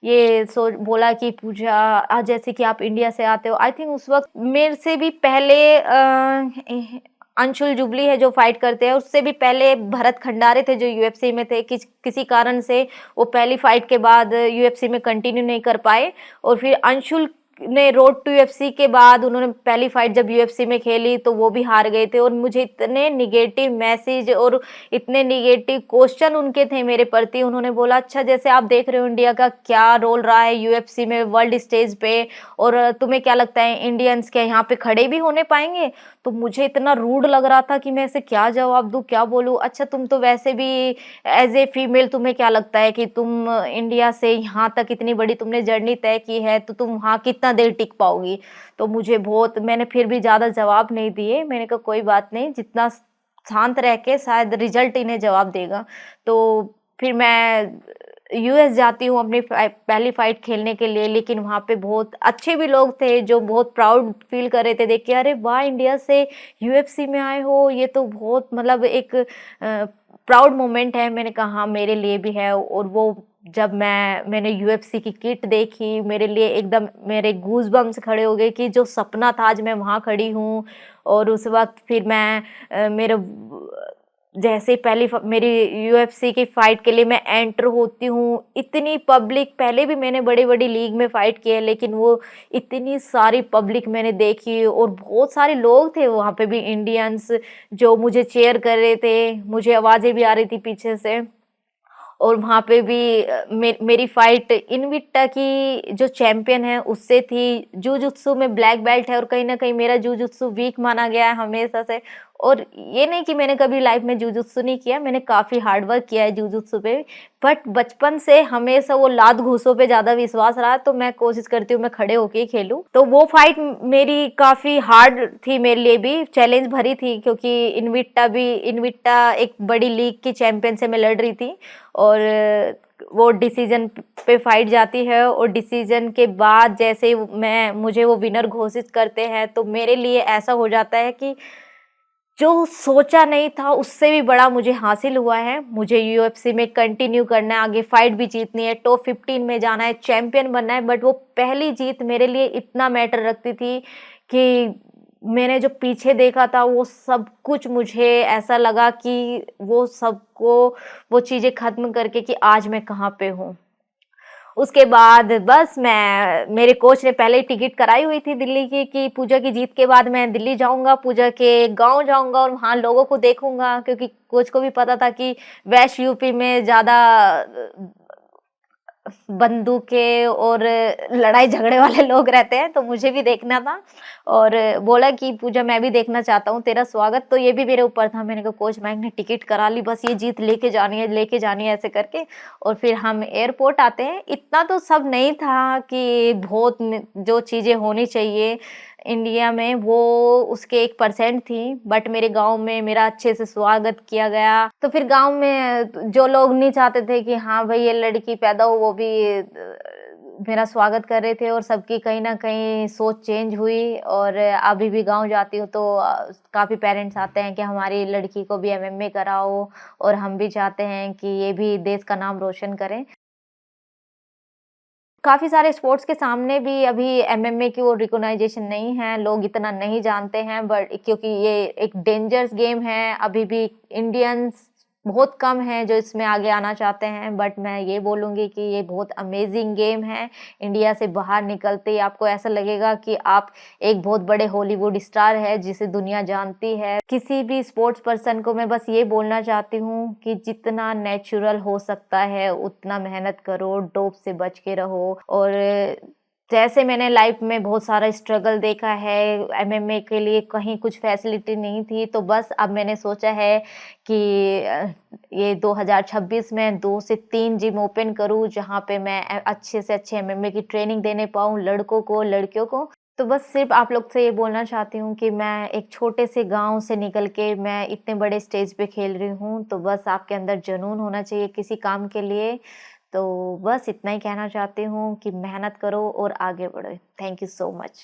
A: ये बोला कि पूजा, आज जैसे कि आप इंडिया से आते हो। आई थिंक उस वक्त मेरे से भी पहले अंशुल जुबली है जो फाइट करते हैं, उससे भी पहले भरत खंडारे थे जो यूएफसी में थे। किसी कारण से वो पहली फाइट के बाद यूएफसी में कंटिन्यू नहीं कर पाए। और फिर अंशुल ने रोड टू यूएफसी के बाद उन्होंने पहली फाइट जब यूएफसी में खेली तो वो भी हार गए थे। और मुझे इतने निगेटिव मैसेज और इतने निगेटिव क्वेश्चन उनके थे मेरे प्रति। उन्होंने बोला, अच्छा जैसे आप देख रहे हो इंडिया का क्या रोल रहा है यूएफसी में वर्ल्ड स्टेज पे, और तुम्हें क्या लगता है इंडियंस क्या यहाँ पे खड़े भी होने पाएंगे? तो मुझे इतना रूड लग रहा था कि मैं ऐसे क्या जवाब दूँ, क्या बोलूँ। अच्छा तुम तो वैसे भी एज ए फीमेल, तुम्हें क्या लगता है कि तुम इंडिया से यहाँ तक इतनी बड़ी तुमने जर्नी तय की है, तो तुम वहाँ कितना देर टिक पाओगी? तो मुझे बहुत, मैंने फिर भी ज़्यादा जवाब नहीं दिए। मैंने कहा कोई बात नहीं, जितना शांत रह के शायद रिजल्ट इन्हें जवाब देगा। तो फिर मैं यूएस जाती हूँ अपनी पहली फाइट खेलने के लिए। लेकिन वहाँ पे बहुत अच्छे भी लोग थे जो बहुत प्राउड फील कर रहे थे देख के, अरे वाह इंडिया से यूएफसी में आए हो, ये तो बहुत मतलब एक प्राउड मोमेंट है। मैंने कहा हाँ मेरे लिए भी है। और वो जब मैंने यूएफसी की किट देखी, मेरे लिए एकदम मेरे गूज बम्स खड़े हो गए कि जो सपना था आज मैं वहाँ खड़ी हूँ। और उस वक्त फिर मैं मेरे जैसे पहली मेरी यूएफसी की फाइट के लिए मैं एंटर होती हूँ, इतनी पब्लिक, पहले भी मैंने बड़ी बड़ी लीग में फाइट की है लेकिन वो इतनी सारी पब्लिक मैंने देखी। और बहुत सारे लोग थे वहाँ पे भी इंडियंस जो मुझे चेयर कर रहे थे, मुझे आवाज़ें भी आ रही थी पीछे से। और वहाँ पे भी मेरी फाइट इनविटा की जो चैंपियन है उससे थी। जूजुत्सु में ब्लैक बेल्ट है और कहीं ना कहीं मेरा जूजुत्सु वीक माना गया है हमेशा से। और ये नहीं कि मैंने कभी लाइफ में जूजुत्सु नहीं किया, मैंने काफ़ी हार्ड वर्क किया है जूजुत्सु पे, बट बचपन से हमेशा वो लात घूसों पे ज़्यादा विश्वास रहा, तो मैं कोशिश करती हूँ मैं खड़े होके ही खेलूँ। तो वो फाइट मेरी काफ़ी हार्ड थी, मेरे लिए भी चैलेंज भरी थी, क्योंकि इनविटा एक बड़ी लीग की चैंपियन से मैं लड़ रही थी। और वो डिसीजन पे फाइट जाती है और डिसीजन के बाद जैसे मुझे वो विनर घोषित करते हैं, तो मेरे लिए ऐसा हो जाता है कि जो सोचा नहीं था उससे भी बड़ा मुझे हासिल हुआ है। मुझे यूएफसी में कंटिन्यू करना है, आगे फाइट भी जीतनी है, टॉप 15 में जाना है, चैंपियन बनना है। बट वो पहली जीत मेरे लिए इतना मैटर रखती थी कि मैंने जो पीछे देखा था वो सब कुछ, मुझे ऐसा लगा कि वो सबको, वो चीज़ें ख़त्म करके कि आज मैं कहाँ पे हूँ। उसके बाद बस मेरे कोच ने पहले ही टिकट कराई हुई थी दिल्ली की कि पूजा की जीत के बाद मैं दिल्ली जाऊंगा, पूजा के गांव जाऊंगा और वहाँ लोगों को देखूंगा, क्योंकि कोच को भी पता था कि वेस्ट यूपी में ज़्यादा बंदूकें और लड़ाई झगड़े वाले लोग रहते हैं, तो मुझे भी देखना था। और बोला कि पूजा मैं भी देखना चाहता हूँ तेरा स्वागत। तो ये भी मेरे ऊपर था, मैंने कहा कोच माइक ने टिकट करा ली, बस ये जीत लेके जानी है, लेके जानी है, ऐसे करके। और फिर हम एयरपोर्ट आते हैं। इतना तो सब नहीं था कि बहुत जो चीज़ें होनी चाहिए इंडिया में वो उसके 1% थी, बट मेरे गांव में मेरा अच्छे से स्वागत किया गया। तो फिर गांव में जो लोग नहीं चाहते थे कि हाँ भाई ये लड़की पैदा हो, वो भी मेरा स्वागत कर रहे थे। और सबकी कहीं ना कहीं सोच चेंज हुई। और अभी भी गांव जाती हूँ तो काफ़ी पेरेंट्स आते हैं कि हमारी लड़की को भी एमएमए कराओ, और हम भी चाहते हैं कि ये भी देश का नाम रोशन करें। काफ़ी सारे स्पोर्ट्स के सामने भी अभी एमएमए की वो रिकॉग्नाइजेशन नहीं है, लोग इतना नहीं जानते हैं, बट क्योंकि ये एक डेंजरस गेम है, अभी भी इंडियंस बहुत कम हैं जो इसमें आगे आना चाहते हैं, बट मैं ये बोलूँगी कि ये बहुत अमेजिंग गेम है। इंडिया से बाहर निकलते ही आपको ऐसा लगेगा कि आप एक बहुत बड़े हॉलीवुड स्टार है जिसे दुनिया जानती है। किसी भी स्पोर्ट्स पर्सन को मैं बस ये बोलना चाहती हूँ कि जितना नेचुरल हो सकता है उतना मेहनत करो, डोप से बच के रहो। और जैसे मैंने लाइफ में बहुत सारा स्ट्रगल देखा है, एमएमए के लिए कहीं कुछ फैसिलिटी नहीं थी, तो बस अब मैंने सोचा है कि ये 2026 में 2 से 3 जिम ओपन करूँ जहाँ पे मैं अच्छे से अच्छे एमएमए की ट्रेनिंग देने पाऊँ लड़कों को, लड़कियों को। तो बस सिर्फ़ आप लोग से ये बोलना चाहती हूँ कि मैं एक छोटे से गाँव से निकल के मैं इतने बड़े स्टेज पे खेल रही हूँ, तो बस आपके अंदर जुनून होना चाहिए किसी काम के लिए। तो बस इतना ही कहना चाहती हूँ कि मेहनत करो और आगे बढ़ो। Thank you so much.